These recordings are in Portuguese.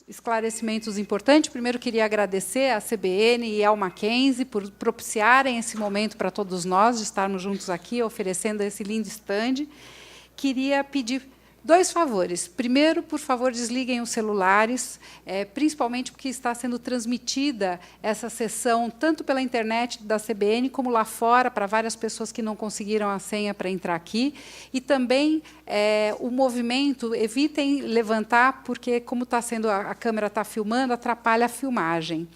esclarecimentos importantes. Primeiro, queria agradecer à CBN e ao Mackenzie por propiciarem esse momento para todos nós, de estarmos juntos aqui, oferecendo esse lindo stand. Queria pedir 2 favores. Primeiro, por favor, desliguem os celulares, principalmente porque está sendo transmitida essa sessão tanto pela internet da CBN como lá fora, para várias pessoas que não conseguiram a senha para entrar aqui. E também o movimento, evitem levantar, porque, como está sendo, a câmera está filmando, atrapalha a filmagem.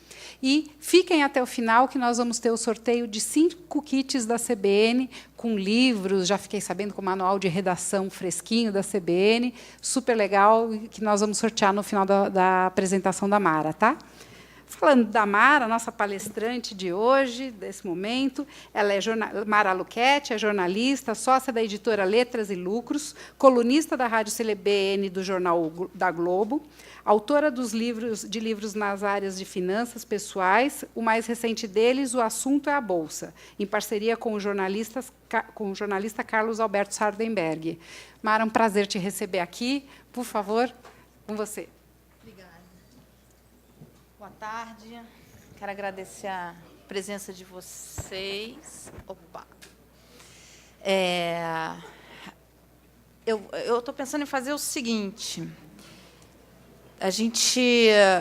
E fiquem até o final, que nós vamos ter o sorteio de 5 kits da CBN, com livros, já fiquei sabendo, com o manual de redação fresquinho da CBN, super legal, que nós vamos sortear no final da apresentação da Mara. Tá? Falando da Mara, nossa palestrante de hoje, desse momento, ela é Mara Luchetti, é jornalista, sócia da editora Letras e Lucros, colunista da Rádio CBN do Jornal da Globo, autora de livros nas áreas de finanças pessoais. O mais recente deles, O Assunto é a Bolsa, em parceria com o jornalista Carlos Alberto Sardenberg. Mara, é um prazer te receber aqui. Por favor, com você. Obrigada. Boa tarde. Quero agradecer a presença de vocês. Opa! Eu estou pensando em fazer o seguinte.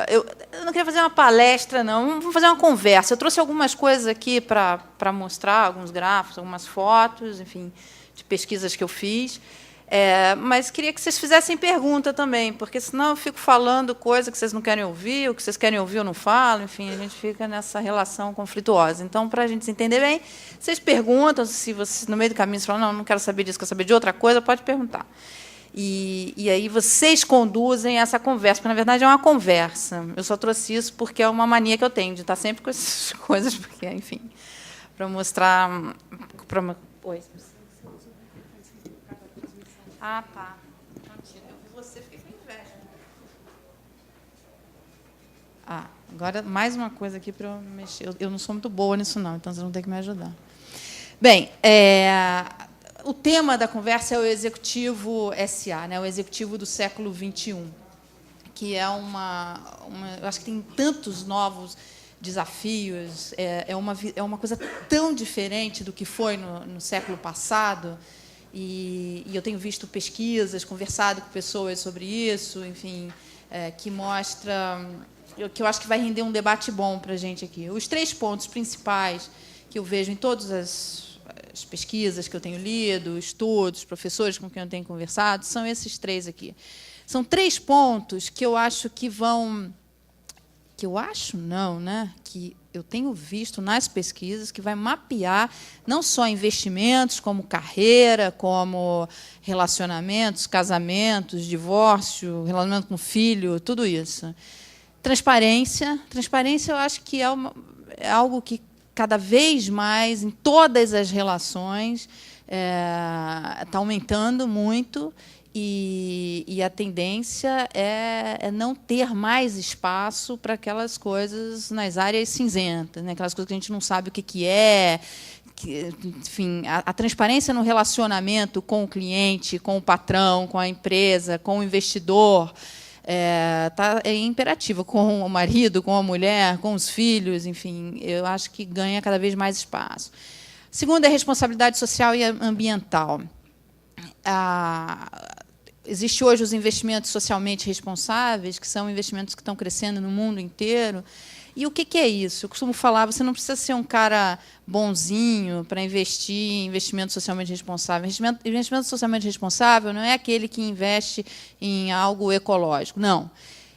Eu não queria fazer uma palestra, não. Vamos fazer uma conversa. Eu trouxe algumas coisas aqui para mostrar, alguns gráficos, algumas fotos, enfim, de pesquisas que eu fiz. Mas queria que vocês fizessem pergunta também, porque, senão, eu fico falando coisa que vocês não querem ouvir, o que vocês querem ouvir eu não falo, enfim, a gente fica nessa relação conflituosa. Então, para a gente se entender bem, vocês perguntam, se vocês, no meio do caminho, vocês falam, não quero saber disso, quero saber de outra coisa, pode perguntar. E aí vocês conduzem essa conversa, porque, na verdade, é uma conversa. Eu só trouxe isso porque é uma mania que eu tenho, de estar sempre com essas coisas, porque, enfim, para mostrar... Oi. Ah, tá. Eu vi você, fiquei com inveja. Agora, mais uma coisa aqui para eu mexer. Eu não sou muito boa nisso, não, então vocês vão ter que me ajudar. Bem, o tema da conversa é o Executivo SA, né, o Executivo do século XXI, que é eu acho que tem tantos novos desafios, é uma coisa tão diferente do que foi no século passado, e eu tenho visto pesquisas, conversado com pessoas sobre isso, enfim, que mostra, que eu acho que vai render um debate bom para a gente aqui. Os 3 pontos principais que eu vejo em todas as pesquisas que eu tenho lido, estudos, professores com quem eu tenho conversado, são esses 3 aqui. São 3 pontos que eu acho que vão... Que eu acho, não, né? Que eu tenho visto nas pesquisas que vai mapear não só investimentos, como carreira, como relacionamentos, casamentos, divórcio, relacionamento com filho, tudo isso. Transparência. Transparência, eu acho que é algo que, cada vez mais, em todas as relações, está aumentando muito, e a tendência é não ter mais espaço para aquelas coisas nas áreas cinzentas, né? Aquelas coisas que a gente não sabe o que é. Enfim, a transparência no relacionamento com o cliente, com o patrão, com a empresa, com o investidor, é imperativa, com o marido, com a mulher, com os filhos, enfim, eu acho que ganha cada vez mais espaço. Segundo, é a responsabilidade social e ambiental. Existe hoje os investimentos socialmente responsáveis, que são investimentos que estão crescendo no mundo inteiro. E o que é isso? Eu costumo falar, você não precisa ser um cara bonzinho para investir em investimento socialmente responsável. Investimento socialmente responsável não é aquele que investe em algo ecológico, não.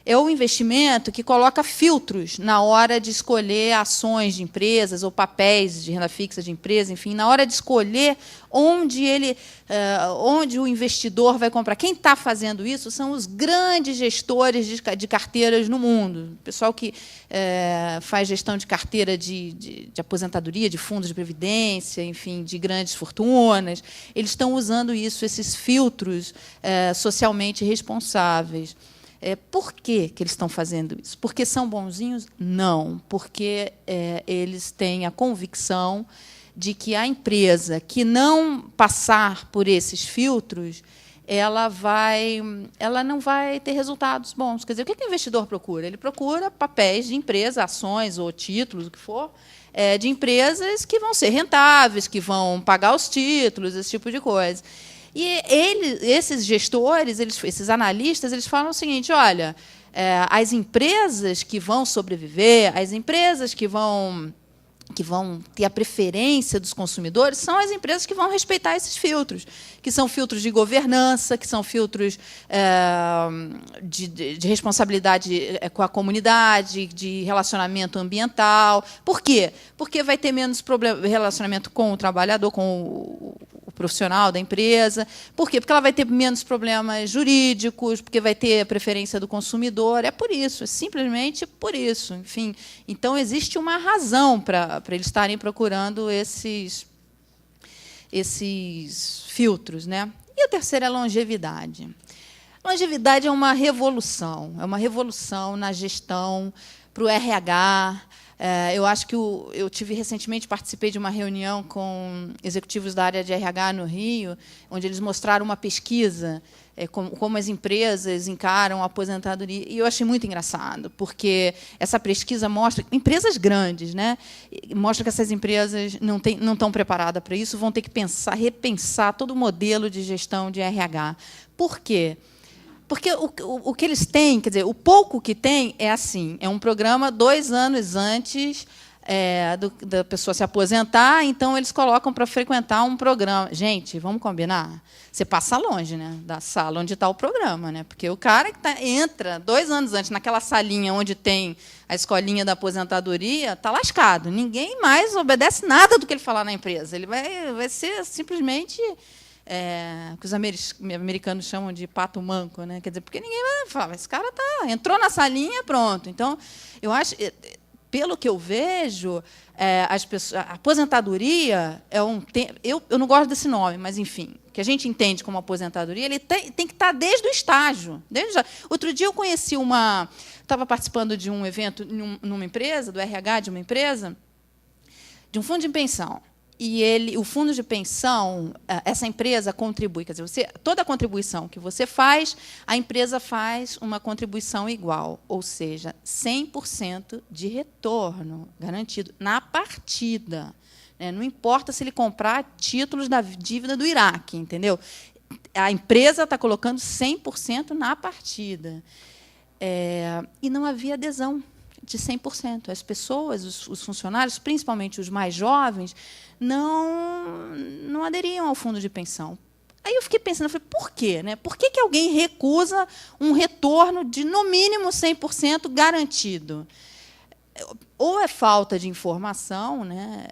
É o investimento que coloca filtros na hora de escolher ações de empresas ou papéis de renda fixa de empresa, enfim, na hora de escolher onde o investidor vai comprar. Quem está fazendo isso são os grandes gestores de carteiras no mundo. O pessoal que faz gestão de carteira de aposentadoria, de fundos de previdência, enfim, de grandes fortunas, eles estão usando isso, esses filtros socialmente responsáveis. Por que eles estão fazendo isso? Porque são bonzinhos? Não. Porque eles têm a convicção de que a empresa que não passar por esses filtros, ela não vai ter resultados bons. Quer dizer, o que o investidor procura? Ele procura papéis de empresa, ações ou títulos, o que for, de empresas que vão ser rentáveis, que vão pagar os títulos, esse tipo de coisa. E esses gestores, esses analistas, eles falam o seguinte: olha, as empresas que vão sobreviver, as empresas que vão ter a preferência dos consumidores, são as empresas que vão respeitar esses filtros, que são filtros de governança, que são filtros de responsabilidade com a comunidade, de relacionamento ambiental. Por quê? Porque vai ter menos relacionamento com o trabalhador, com o profissional da empresa. Por quê? Porque ela vai ter menos problemas jurídicos, porque vai ter a preferência do consumidor. É por isso, é simplesmente por isso. Enfim, então, existe uma razão para eles estarem procurando esses filtros, né? E o terceiro é a longevidade. Longevidade é uma revolução na gestão, para o RH. Eu acho que eu recentemente participei de uma reunião com executivos da área de RH no Rio, onde eles mostraram uma pesquisa como as empresas encaram a aposentadoria. E eu achei muito engraçado, porque essa pesquisa mostra empresas grandes, né? Mostra que essas empresas não estão preparadas para isso, vão ter que repensar todo o modelo de gestão de RH. Por quê? Porque o que eles têm, quer dizer, o pouco que tem é assim, é um programa 2 anos antes da pessoa se aposentar, então eles colocam para frequentar um programa. Gente, vamos combinar? Você passa longe, né, da sala onde está o programa, né? Porque o cara que entra 2 anos antes naquela salinha onde tem a escolinha da aposentadoria está lascado. Ninguém mais obedece nada do que ele falar na empresa. Ele vai ser simplesmente que os americanos chamam de pato manco, né? Quer dizer, porque ninguém vai falar, esse cara entrou na salinha, pronto. Então, eu acho, pelo que eu vejo, a aposentadoria é eu não gosto desse nome, mas, enfim, que a gente entende como aposentadoria, ele tem que estar desde o estágio. Outro dia eu conheci estava participando de um evento numa empresa, do RH de uma empresa, de um fundo de pensão. E o fundo de pensão, essa empresa contribui, quer dizer, toda a contribuição que você faz, a empresa faz uma contribuição igual, ou seja, 100% de retorno garantido na partida. Não importa se ele comprar títulos da dívida do Iraque, entendeu? A empresa está colocando 100% na partida. E não havia adesão de 100%. As pessoas, os funcionários, principalmente os mais jovens, não aderiam ao fundo de pensão. Aí eu fiquei pensando, por quê? Né? Por que alguém recusa um retorno de, no mínimo, 100% garantido? Ou é falta de informação, né?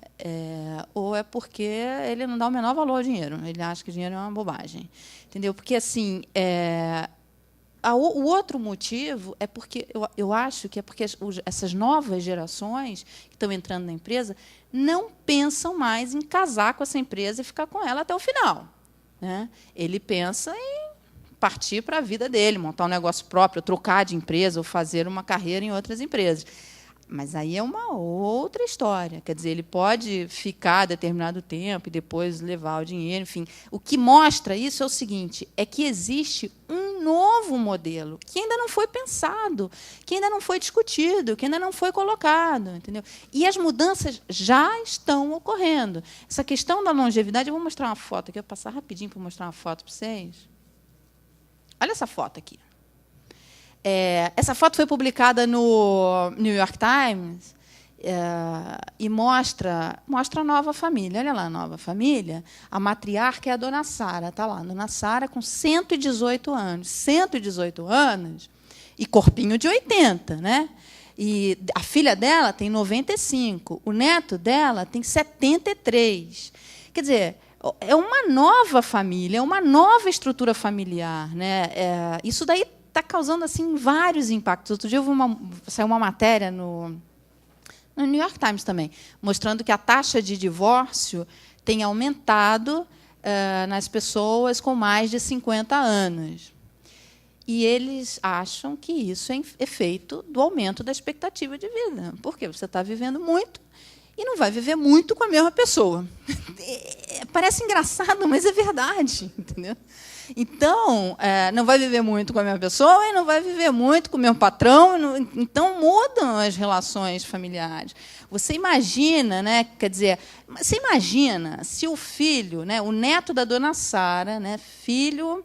Ou é porque ele não dá o menor valor ao dinheiro. Ele acha que o dinheiro é uma bobagem. Entendeu? Porque, assim, o outro motivo é porque eu acho que é porque essas novas gerações que estão entrando na empresa não pensam mais em casar com essa empresa e ficar com ela até o final, né? Ele pensa em partir para a vida dele, montar um negócio próprio, trocar de empresa ou fazer uma carreira em outras empresas. Mas aí é uma outra história. Quer dizer, ele pode ficar determinado tempo e depois levar o dinheiro, enfim. O que mostra isso é o seguinte, é que existe um novo modelo que ainda não foi pensado, que ainda não foi discutido, que ainda não foi colocado, entendeu? E as mudanças já estão ocorrendo. Essa questão da longevidade, eu vou mostrar uma foto aqui, eu vou passar rapidinho para mostrar uma foto para vocês. Olha essa foto aqui. Essa foto foi publicada no New York Times e mostra a nova família. Olha lá a nova família. A matriarca é a dona Sara. Está lá, a dona Sara com 118 anos. 118 anos e corpinho de 80. Né? E a filha dela tem 95. O neto dela tem 73. Quer dizer, é uma nova família, é uma nova estrutura familiar. Né? Isso daí está causando assim vários impactos. Outro dia saiu uma matéria no New York Times também, mostrando que a taxa de divórcio tem aumentado nas pessoas com mais de 50 anos. E eles acham que isso é efeito do aumento da expectativa de vida. Porque você está vivendo muito e não vai viver muito com a mesma pessoa. Parece engraçado, mas é verdade, entendeu? Então, não vai viver muito com a mesma pessoa e não vai viver muito com o mesmo patrão. Então, mudam as relações familiares. Você imagina, né? Quer dizer, você imagina se o filho, né, o neto da dona Sara, né, filho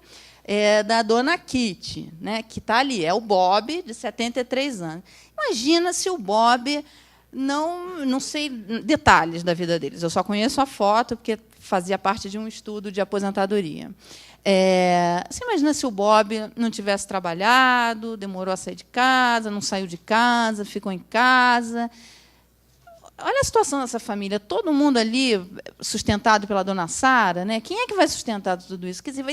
da dona Kitty, né, que está ali, é o Bob, de 73 anos. Imagina se o Bob... Não sei detalhes da vida deles, eu só conheço a foto, porque fazia parte de um estudo de aposentadoria. Você imagina se o Bob não tivesse trabalhado, demorou a sair de casa, não saiu de casa, ficou em casa. Olha a situação dessa família, todo mundo ali sustentado pela dona Sara, né? Quem é que vai sustentar tudo isso? Quer dizer,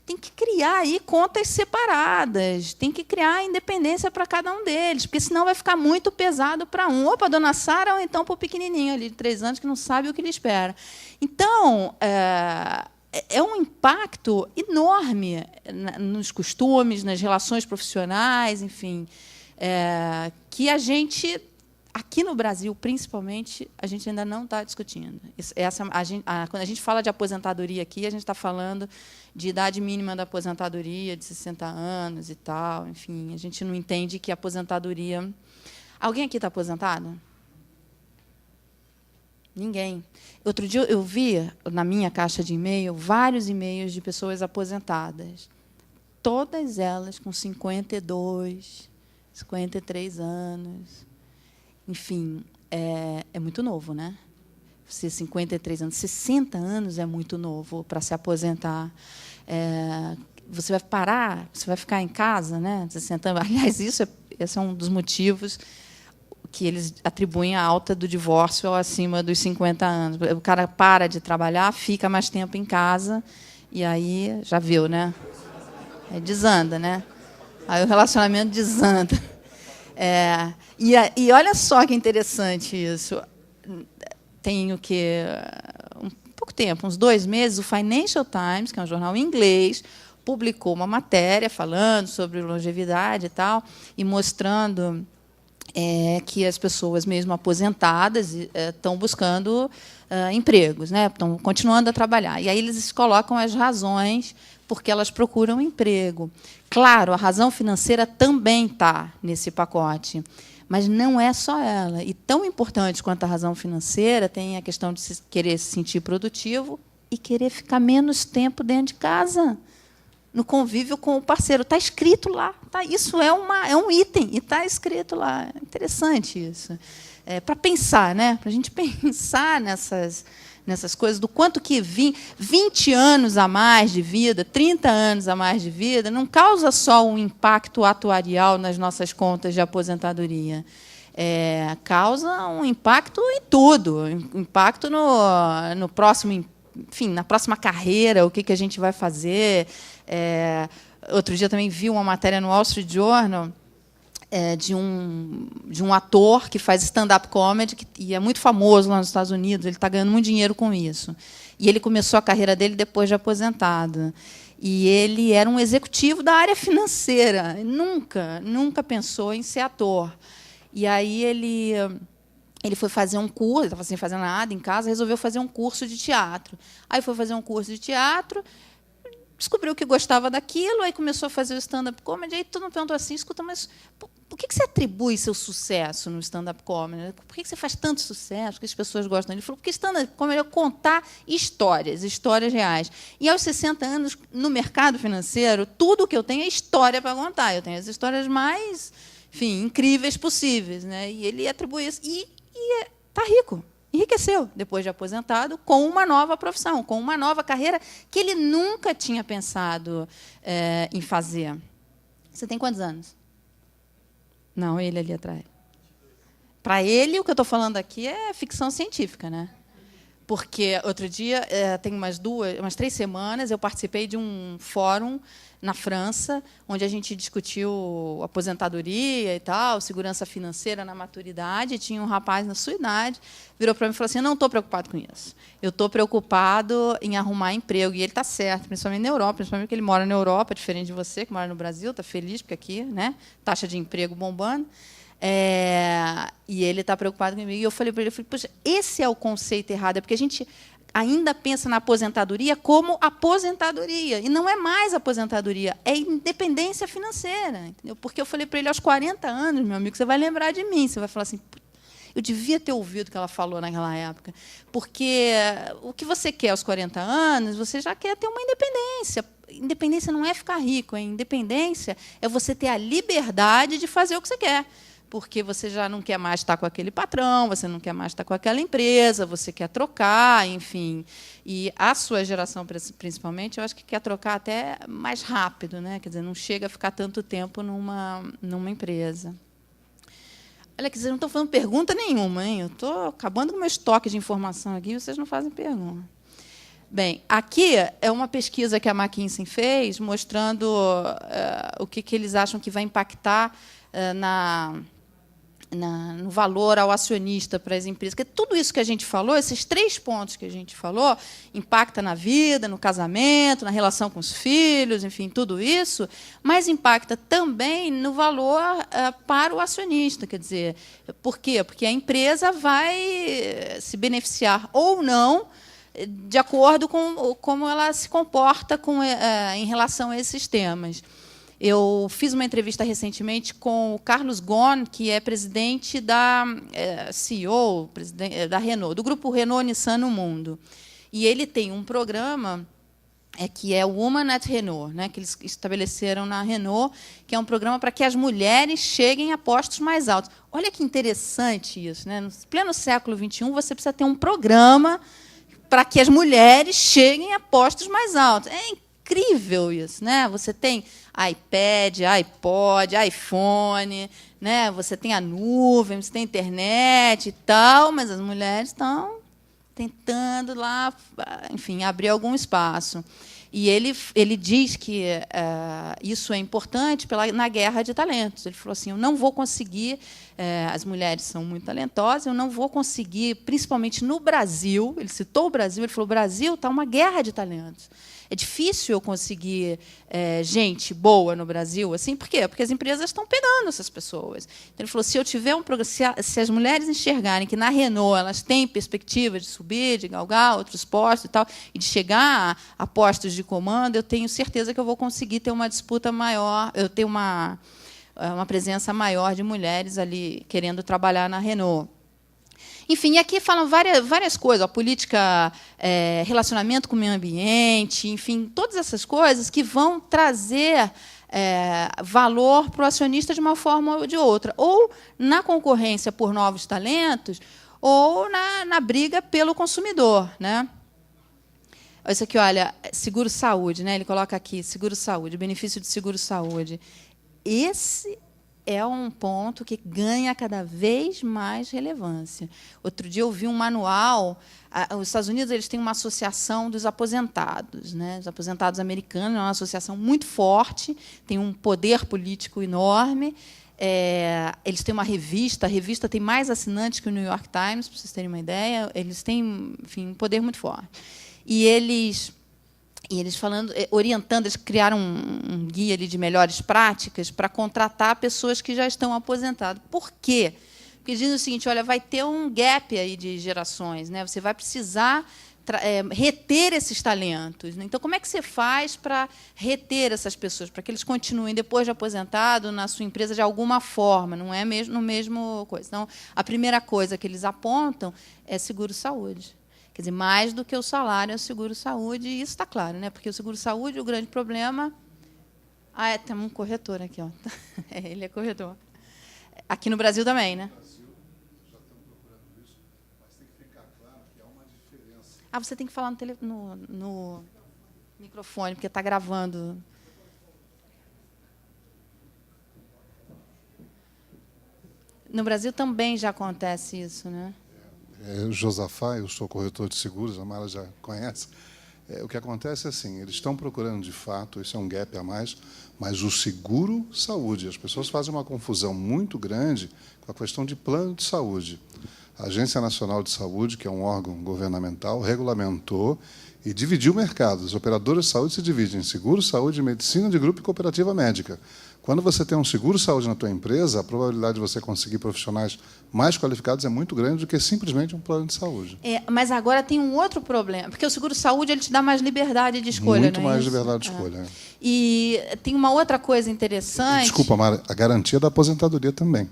tem que criar aí contas separadas, tem que criar independência para cada um deles, porque senão vai ficar muito pesado para um, ou para a dona Sara, ou então para o pequenininho ali de 3 anos que não sabe o que lhe espera. Então, é um impacto enorme nos costumes, nas relações profissionais, enfim, que a gente... Aqui no Brasil, principalmente, a gente ainda não está discutindo. Quando a gente fala de aposentadoria aqui, a gente está falando de idade mínima da aposentadoria, de 60 anos e tal. Enfim, a gente não entende que a aposentadoria... Alguém aqui está aposentado? Ninguém. Outro dia eu vi, na minha caixa de e-mail, vários e-mails de pessoas aposentadas. Todas elas com 52, 53 anos... Enfim, é muito novo, né? Você 53 anos, 60 anos é muito novo para se aposentar. Você vai parar, você vai ficar em casa, né? 60 anos. Aliás, esse é um dos motivos que eles atribuem a alta do divórcio acima dos 50 anos. O cara para de trabalhar, fica mais tempo em casa e aí já viu, né? Desanda, né? Aí o relacionamento desanda. E olha só que interessante isso. Tem o quê? Pouco tempo, uns 2 meses, o Financial Times, que é um jornal inglês, publicou uma matéria falando sobre longevidade e tal, e mostrando que as pessoas, mesmo aposentadas, estão buscando empregos, né? Estão continuando a trabalhar. E aí eles colocam as razões porque elas procuram emprego. Claro, a razão financeira também está nesse pacote, mas não é só ela. E tão importante quanto a razão financeira tem a questão de querer se sentir produtivo e querer ficar menos tempo dentro de casa, no convívio com o parceiro. Está escrito lá. Isso é um item, e está escrito lá. É interessante isso. Para pensar, né? Para a gente pensar nessas coisas, do quanto que 20 anos a mais de vida, 30 anos a mais de vida, não causa só um impacto atuarial nas nossas contas de aposentadoria. Causa um impacto em tudo, impacto no próximo, enfim, na próxima carreira, o que a gente vai fazer. Outro dia também vi uma matéria no Wall Street Journal de um ator que faz stand-up comedy, e é muito famoso lá nos Estados Unidos, ele está ganhando muito dinheiro com isso. E ele começou a carreira dele depois de aposentado. E ele era um executivo da área financeira, nunca pensou em ser ator. E aí ele foi fazer um curso, ele estava sem fazer nada em casa, resolveu fazer um curso de teatro. Aí foi fazer um curso de teatro, descobriu que gostava daquilo, aí começou a fazer o stand-up comedy, aí todo mundo perguntou assim, escuta, mas por que você atribui seu sucesso no stand-up comedy? Por que você faz tanto sucesso? Por que as pessoas gostam? Ele falou, porque stand-up comedy é contar histórias reais. E aos 60 anos, no mercado financeiro, tudo que eu tenho é história para contar. Eu tenho as histórias mais, enfim, incríveis possíveis, né? E ele atribui isso. E está rico. Enriqueceu, depois de aposentado, com uma nova profissão, com uma nova carreira que ele nunca tinha pensado em fazer. Você tem quantos anos? Não, ele ali atrás. Para ele, o que eu estou falando aqui é ficção científica, né? Porque outro dia, tem umas 3 semanas, eu participei de um fórum na França, onde a gente discutiu aposentadoria e tal, segurança financeira na maturidade. E tinha um rapaz na sua idade, virou para mim e falou assim, eu não estou preocupado com isso. Eu estou preocupado em arrumar emprego. E ele está certo, principalmente na Europa, principalmente porque ele mora na Europa, diferente de você, que mora no Brasil, está feliz, porque aqui, né, taxa de emprego bombando. E ele está preocupado comigo. E eu falei para ele, poxa, esse é o conceito errado, é porque a gente ainda pensa na aposentadoria como aposentadoria, e não é mais aposentadoria, é independência financeira. Entendeu? Porque eu falei para ele, aos 40 anos, meu amigo, você vai lembrar de mim, você vai falar assim, eu devia ter ouvido o que ela falou naquela época, porque o que você quer aos 40 anos, você já quer ter uma independência. Independência não é ficar rico, hein? Independência é você ter a liberdade de fazer o que você quer, porque você já não quer mais estar com aquele patrão, você não quer mais estar com aquela empresa, você quer trocar, enfim. E a sua geração, principalmente, eu acho que quer trocar até mais rápido, né? Quer dizer, não chega a ficar tanto tempo numa empresa. Olha, vocês não estão fazendo pergunta nenhuma, hein? Eu estou acabando com o meu estoque de informação aqui e vocês não fazem pergunta. Bem, aqui é uma pesquisa que a McKinsey fez, mostrando o que eles acham que vai impactar no valor ao acionista para as empresas. Porque tudo isso que a gente falou, esses 3 pontos que a gente falou, impacta na vida, no casamento, na relação com os filhos, enfim, tudo isso, mas impacta também no valor para o acionista. Quer dizer, por quê? Porque a empresa vai se beneficiar ou não de acordo com como ela se comporta em relação a esses temas. Eu fiz uma entrevista recentemente com o Carlos Ghosn, que é presidente CEO da Renault, do grupo Renault-Nissan no mundo. E ele tem um programa que é o Women at Renault, né, que eles estabeleceram na Renault, que é um programa para que as mulheres cheguem a postos mais altos. Olha que interessante isso, né? No pleno século XXI, você precisa ter um programa para que as mulheres cheguem a postos mais altos. É incrível isso, né? Você tem iPad, iPod, iPhone, né? Você tem a nuvem, você tem a internet e tal, mas as mulheres estão tentando lá, enfim, abrir algum espaço. E ele diz que isso é importante na guerra de talentos. Ele falou assim, eu não vou conseguir, as mulheres são muito talentosas, eu não vou conseguir, principalmente no Brasil, ele citou o Brasil, ele falou, o Brasil está uma guerra de talentos. É difícil eu conseguir gente boa no Brasil, assim, por quê? Porque as empresas estão pegando essas pessoas. Então, ele falou, se eu tiver se as mulheres enxergarem que na Renault elas têm perspectiva de subir, de galgar outros postos e tal, e de chegar a postos de comando, eu tenho certeza que eu vou conseguir ter uma disputa maior, eu ter uma presença maior de mulheres ali querendo trabalhar na Renault. Enfim, aqui falam várias coisas, a política, relacionamento com o meio ambiente, enfim, todas essas coisas que vão trazer valor para o acionista de uma forma ou de outra, ou na concorrência por novos talentos, ou na briga pelo consumidor, né? Isso aqui, olha, seguro-saúde, né? Ele coloca aqui, seguro-saúde, benefício de seguro-saúde. Esse é um ponto que ganha cada vez mais relevância. Outro dia eu vi um manual. Os Estados Unidos eles têm uma associação dos aposentados, né? Os aposentados americanos é uma associação muito forte, tem um poder político enorme. Eles têm uma revista, a revista tem mais assinantes que o New York Times, para vocês terem uma ideia. Eles têm, enfim, um poder muito forte. E eles falando, orientando, eles criaram um guia ali de melhores práticas para contratar pessoas que já estão aposentadas. Por quê? Porque dizem o seguinte, olha, vai ter um gap aí de gerações, né? Você vai precisar reter esses talentos. Então, como é que você faz para reter essas pessoas, para que eles continuem, depois de aposentado, na sua empresa de alguma forma, não é mesmo no mesmo coisa. Então, a primeira coisa que eles apontam é seguro-saúde. Quer dizer, mais do que o salário é o seguro-saúde, e isso está claro, né? Porque o seguro-saúde, o grande problema... tem um corretor aqui, ó. Ele é corretor. Aqui no Brasil também, né? No Brasil, já estão procurando isso, mas tem que ficar claro que há uma diferença. Você tem que falar no microfone, porque está gravando. No Brasil também já acontece isso, né? Josafá, eu sou corretor de seguros, a Mara já conhece. O que acontece é assim, eles estão procurando, de fato, isso é um gap a mais, mas o seguro-saúde. As pessoas fazem uma confusão muito grande com a questão de plano de saúde. A Agência Nacional de Saúde, que é um órgão governamental, regulamentou e dividiu o mercado. As operadoras de saúde se dividem em seguro, saúde, medicina de grupo e cooperativa médica. Quando você tem um seguro-saúde na tua empresa, a probabilidade de você conseguir profissionais mais qualificados é muito grande do que simplesmente um plano de saúde. Mas agora tem um outro problema, porque o seguro-saúde ele te dá mais liberdade de escolha, muito não é mais isso? liberdade de escolha. É. E tem uma outra coisa interessante... Desculpa, Mara, a garantia da aposentadoria também.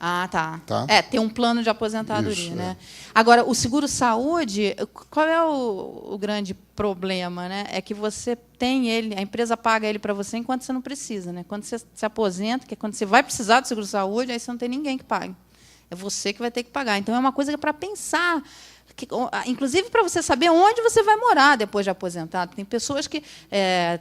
Ah, tá. Tá? Tem um plano de aposentadoria, Isso, né? Agora, o seguro-saúde, qual é o grande problema, né? É que você tem ele, a empresa paga ele para você enquanto você não precisa, né? Quando você se aposenta, que é quando você vai precisar do seguro-saúde, aí você não tem ninguém que pague. É você que vai ter que pagar. Então, é uma coisa que é para pensar, inclusive para você saber onde você vai morar depois de aposentado. Tem pessoas que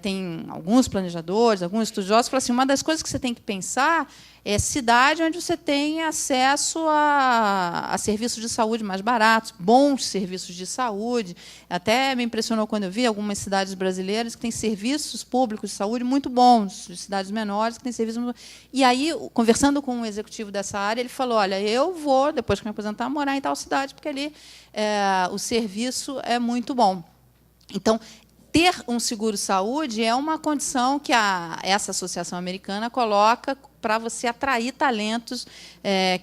tem alguns planejadores, alguns estudiosos que falam assim, uma das coisas que você tem que pensar é cidade onde você tem acesso a serviços de saúde mais baratos, bons serviços de saúde. Até me impressionou quando eu vi algumas cidades brasileiras que têm serviços públicos de saúde muito bons, de cidades menores que têm serviços muito... E aí, conversando com um executivo dessa área, ele falou, olha, eu vou, depois que me aposentar, morar em tal cidade, porque ali o serviço é muito bom. Então, ter um seguro-saúde é uma condição que essa associação americana coloca para você atrair talentos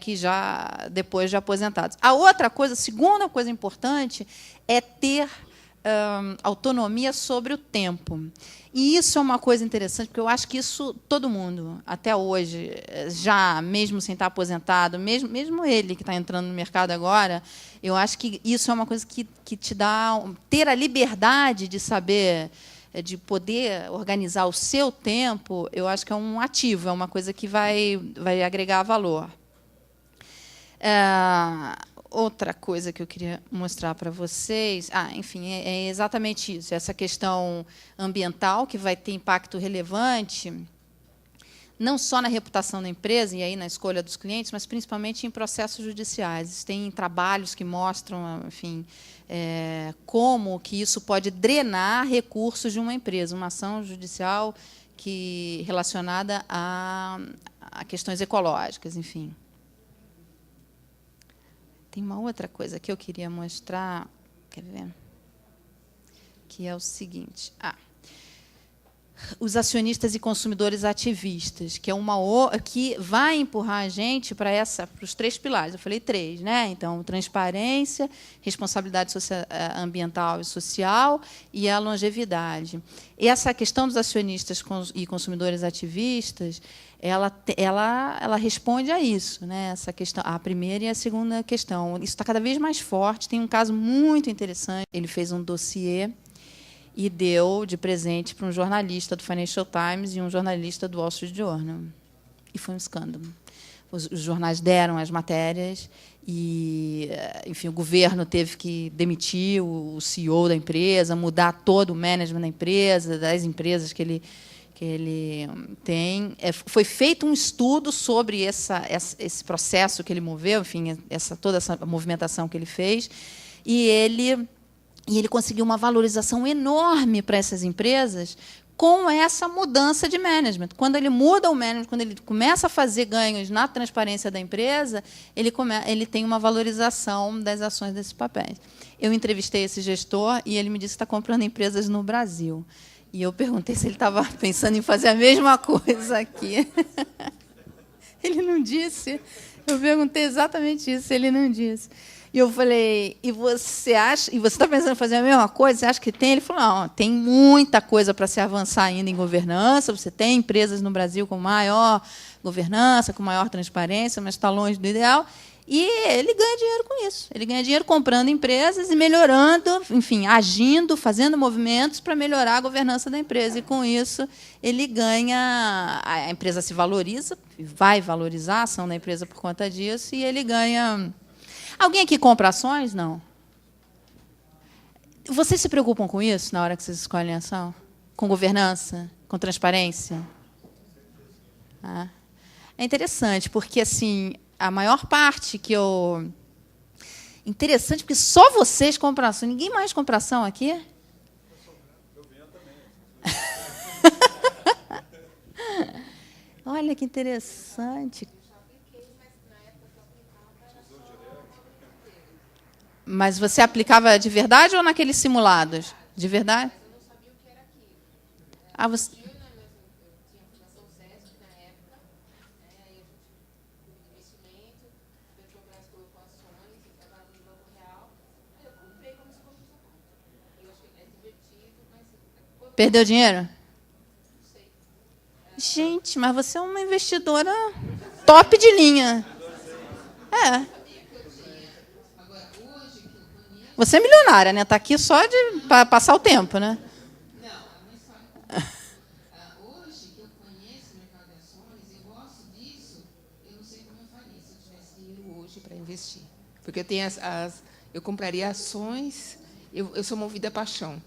que já depois de aposentados. A outra coisa, a segunda coisa importante, é ter autonomia sobre o tempo. E isso é uma coisa interessante, porque eu acho que isso todo mundo, até hoje, já mesmo sem estar aposentado, mesmo ele que está entrando no mercado agora, eu acho que isso é uma coisa que te dá... Ter a liberdade de saber, de poder organizar o seu tempo, eu acho que é um ativo, é uma coisa que vai agregar valor. Outra coisa que eu queria mostrar para vocês, enfim, é exatamente isso, essa questão ambiental, que vai ter impacto relevante, não só na reputação da empresa e aí na escolha dos clientes, mas principalmente em processos judiciais. Tem trabalhos que mostram, enfim, como que isso pode drenar recursos de uma empresa, uma ação judicial relacionada a questões ecológicas, enfim. Tem uma outra coisa que eu queria mostrar, quer ver? Que é o seguinte. Os acionistas e consumidores ativistas, que é que vai empurrar a gente para os 3 pilares. Eu falei 3, né? Então, transparência, responsabilidade ambiental e social e a longevidade. E essa questão dos acionistas e consumidores ativistas, ela responde a isso, né? Essa questão, a primeira e a segunda questão. Isso está cada vez mais forte. Tem um caso muito interessante. Ele fez um dossiê e deu de presente para um jornalista do Financial Times e um jornalista do Wall Street Journal. E foi um escândalo. Os jornais deram as matérias e, enfim, o governo teve que demitir o CEO da empresa, mudar todo o management da empresa, das empresas que ele tem. Foi feito um estudo sobre esse processo que ele moveu, enfim, toda essa movimentação que ele fez, e ele conseguiu uma valorização enorme para essas empresas com essa mudança de management. Quando ele muda o management, quando ele começa a fazer ganhos na transparência da empresa, ele tem uma valorização das ações desses papéis. Eu entrevistei esse gestor e ele me disse que está comprando empresas no Brasil. E eu perguntei se ele estava pensando em fazer a mesma coisa aqui. Ele não disse. Eu perguntei exatamente isso, ele não disse. E eu falei, e você está pensando em fazer a mesma coisa? Você acha que tem? Ele falou, não, tem muita coisa para se avançar ainda em governança, você tem empresas no Brasil com maior governança, com maior transparência, mas está longe do ideal. E ele ganha dinheiro com isso. Ele ganha dinheiro comprando empresas e melhorando, enfim, agindo, fazendo movimentos para melhorar a governança da empresa. E, com isso, ele ganha... A empresa se valoriza, vai valorizar a ação da empresa por conta disso, e ele ganha... Alguém aqui compra ações? Não. Vocês se preocupam com isso na hora que vocês escolhem a ação? Com governança? Com transparência? É interessante, porque assim, a maior parte que eu... Interessante, porque só vocês compram ação. Ninguém mais compra ação aqui? Eu venho também. Olha que interessante. Mas você aplicava de verdade ou naqueles simulados? De verdade? Eu não sabia o que era aquilo. Ah, você... Eu tinha a Fundação SESC na época, aí a gente investimento, a Petrobras colocou ações, eu estava no Banco Real, aí eu comprei como se fosse um sapato. Eu achei divertido, mas... Perdeu dinheiro? Não sei. Gente, mas você é uma investidora top de linha. É. Você é milionária, né? Está aqui só para passar o tempo, né? Não, mas hoje que eu conheço o mercado de ações, eu gosto disso, eu não sei como eu faria se eu tivesse dinheiro hoje para investir. Porque eu tenho eu compraria ações, eu sou movida a paixão.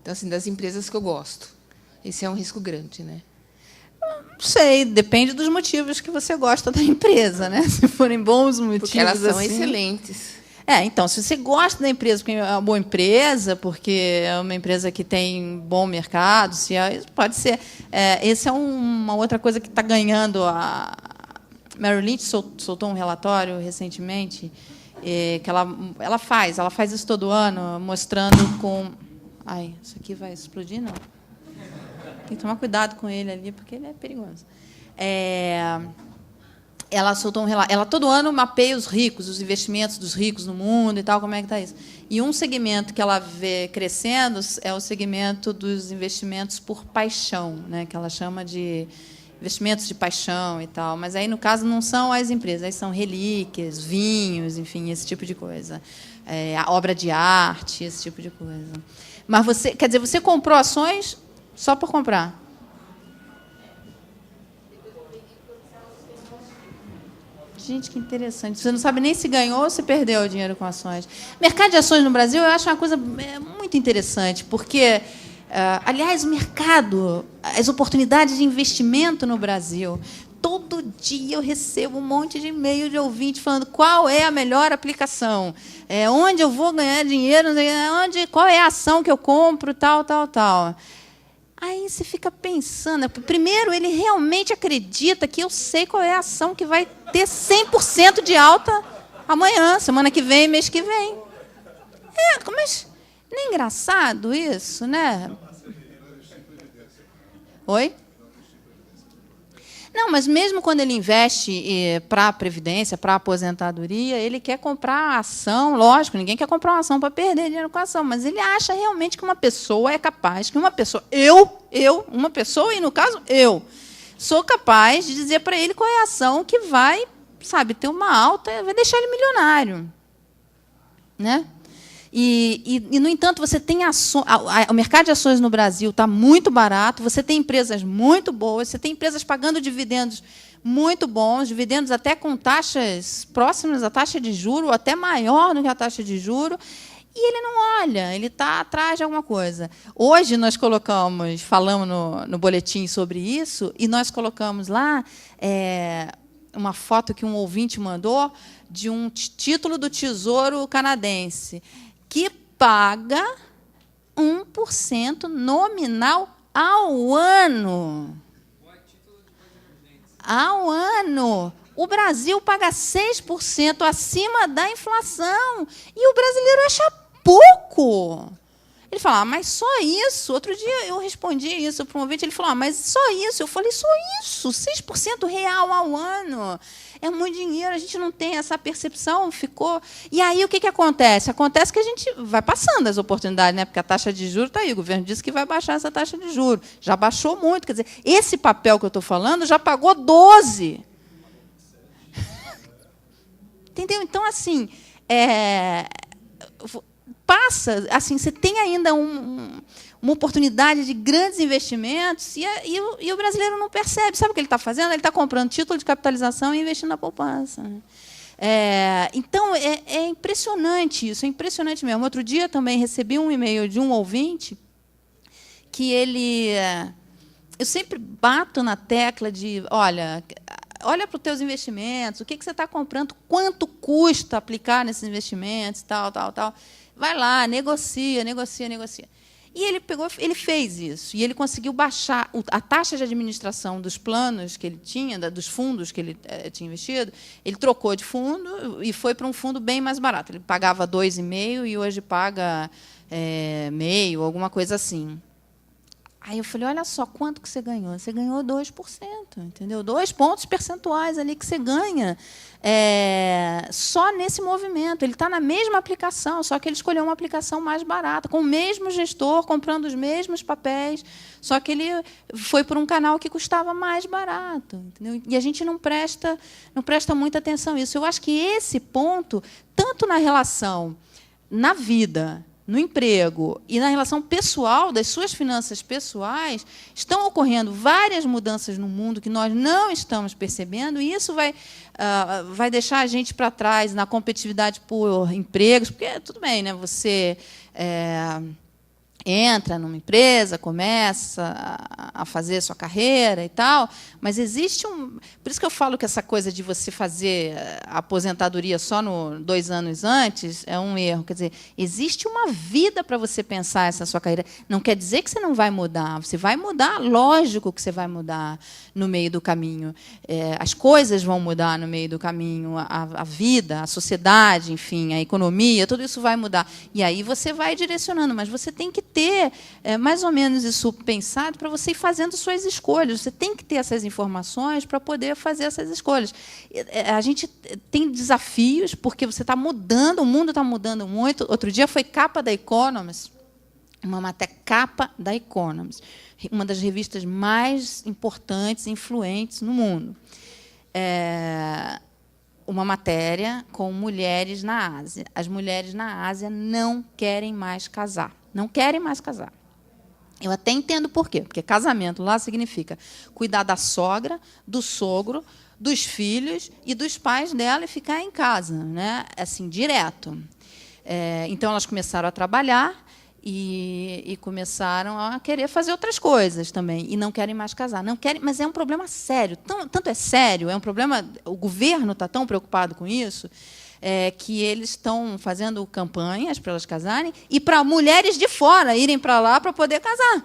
Então, assim, das empresas que eu gosto. Esse é um risco grande, né? Não sei, depende dos motivos que você gosta da empresa, né? Se forem bons motivos. Porque elas são assim... excelentes. Então, se você gosta da empresa, porque é uma boa empresa, porque é uma empresa que tem bom mercado, pode ser. Essa é uma outra coisa que está ganhando. A Merrill Lynch soltou um relatório recentemente que ela faz isso todo ano, mostrando com... Ai, isso aqui vai explodir, não? Tem que tomar cuidado com ele ali, porque ele é perigoso. Ela soltou um relato. Ela todo ano mapeia os ricos, os investimentos dos ricos no mundo e tal, como é que está isso. E um segmento que ela vê crescendo é o segmento dos investimentos por paixão, né, que ela chama de investimentos de paixão e tal. Mas aí, no caso, não são as empresas, aí são relíquias, vinhos, enfim, esse tipo de coisa. A obra de arte, esse tipo de coisa. Mas você, quer dizer, você comprou ações só por comprar? Gente, que interessante. Você não sabe nem se ganhou ou se perdeu o dinheiro com ações. Mercado de ações no Brasil, eu acho uma coisa muito interessante, porque, aliás, o mercado, as oportunidades de investimento no Brasil, todo dia eu recebo um monte de e-mail de ouvinte falando qual é a melhor aplicação, onde eu vou ganhar dinheiro, qual é a ação que eu compro, tal, tal, tal. Aí você fica pensando, primeiro, ele realmente acredita que eu sei qual é a ação que vai ter 100% de alta amanhã, semana que vem, mês que vem. Mas não é engraçado isso, né? Oi? Não, mas mesmo quando ele investe para a Previdência, para a aposentadoria, ele quer comprar a ação, lógico, ninguém quer comprar uma ação para perder dinheiro com a ação, mas ele acha realmente que uma pessoa é capaz, que uma pessoa, uma pessoa, e no caso, eu, sou capaz de dizer para ele qual é a ação que vai, ter uma alta, vai deixar ele milionário. Né? E, no entanto, você tem o mercado de ações no Brasil está muito barato, você tem empresas muito boas, você tem empresas pagando dividendos muito bons, dividendos até com taxas próximas à taxa de juro, até maior do que a taxa de juro, e ele não olha, ele está atrás de alguma coisa. Hoje nós falamos no boletim sobre isso, e nós colocamos lá uma foto que um ouvinte mandou de um título do Tesouro canadense, que paga 1% nominal ao ano. Ao ano. O Brasil paga 6% acima da inflação. E o brasileiro acha pouco. Ele fala, mas só isso? Outro dia eu respondi isso para um ouvinte, ele falou, mas só isso? Eu falei, só isso, 6% real ao ano. É muito dinheiro, a gente não tem essa percepção, ficou... E aí, o que acontece? Acontece que a gente vai passando as oportunidades, né? Porque a taxa de juros está aí, o governo disse que vai baixar essa taxa de juros. Já baixou muito, quer dizer, esse papel que eu estou falando já pagou 12. Entendeu? Então, assim, passa, assim, você tem ainda uma oportunidade de grandes investimentos e o brasileiro não percebe. Sabe o que ele está fazendo? Ele está comprando título de capitalização e investindo na poupança. Então, é impressionante isso, é impressionante mesmo. Outro dia também recebi um e-mail de um ouvinte que ele... Eu sempre bato na tecla de, olha para os teus investimentos, o que você está comprando, quanto custa aplicar nesses investimentos, tal, tal, tal. Vai lá, negocia. E ele fez isso, e ele conseguiu baixar a taxa de administração dos planos que ele tinha, dos fundos que ele tinha investido. Ele trocou de fundo e foi para um fundo bem mais barato. Ele pagava 2,5% e hoje paga meio, alguma coisa assim. Aí eu falei, olha só, quanto que você ganhou? Você ganhou 2%, entendeu? 2 pontos percentuais ali que você ganha só nesse movimento. Ele está na mesma aplicação, só que ele escolheu uma aplicação mais barata, com o mesmo gestor, comprando os mesmos papéis, só que ele foi por um canal que custava mais barato. Entendeu? E a gente não presta muita atenção a isso. Eu acho que esse ponto, tanto na relação, na vida, no emprego e na relação pessoal, das suas finanças pessoais, estão ocorrendo várias mudanças no mundo que nós não estamos percebendo, e isso vai deixar a gente para trás na competitividade por empregos, porque, tudo bem, né? Você entra numa empresa, começa a fazer sua carreira e tal, mas existe por isso que eu falo que essa coisa de você fazer a aposentadoria só 2 anos antes é um erro. Quer dizer, existe uma vida para você pensar essa sua carreira. Não quer dizer que você não vai mudar. Você vai mudar, lógico que você vai mudar no meio do caminho. As coisas vão mudar no meio do caminho, a vida, a sociedade, enfim, a economia, tudo isso vai mudar. E aí você vai direcionando, mas você tem que ter mais ou menos isso pensado para você ir fazendo suas escolhas. Você tem que ter essas informações para poder fazer essas escolhas. A gente tem desafios, porque você está mudando, o mundo está mudando muito. Outro dia foi capa da Economist, uma matéria capa da Economist, uma das revistas mais importantes e influentes no mundo. Uma matéria com mulheres na Ásia. As mulheres na Ásia não querem mais casar. Não querem mais casar. Eu até entendo por quê. Porque casamento lá significa cuidar da sogra, do sogro, dos filhos e dos pais dela e ficar em casa, né? Assim, direto. Então, elas começaram a trabalhar e começaram a querer fazer outras coisas também. E não querem mais casar. Não querem, mas é um problema sério. Tanto é sério, é um problema... O governo está tão preocupado com isso... que eles estão fazendo campanhas para elas casarem e para mulheres de fora irem para lá para poder casar.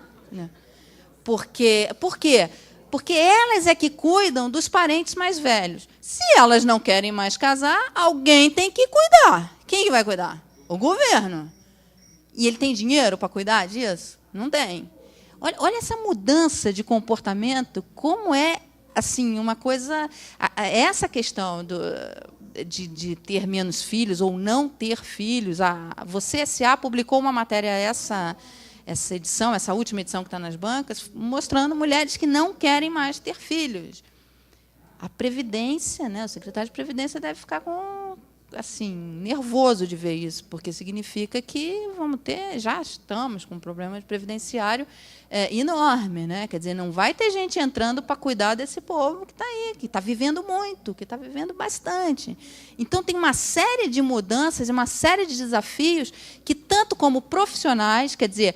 Por quê? Porque elas é que cuidam dos parentes mais velhos. Se elas não querem mais casar, alguém tem que cuidar. Quem vai cuidar? O governo. E ele tem dinheiro para cuidar disso? Não tem. Olha essa mudança de comportamento, como é assim uma coisa... Essa questão de ter menos filhos ou não ter filhos. Você, S.A., publicou uma matéria, essa edição, essa última edição que está nas bancas, mostrando mulheres que não querem mais ter filhos. A Previdência, né, o secretário de Previdência deve ficar nervoso de ver isso, porque significa que já estamos com um problema previdenciário enorme, né? Quer dizer, não vai ter gente entrando para cuidar desse povo que está aí, que está vivendo muito, que está vivendo bastante. Então, tem uma série de mudanças, uma série de desafios que, tanto como profissionais, quer dizer,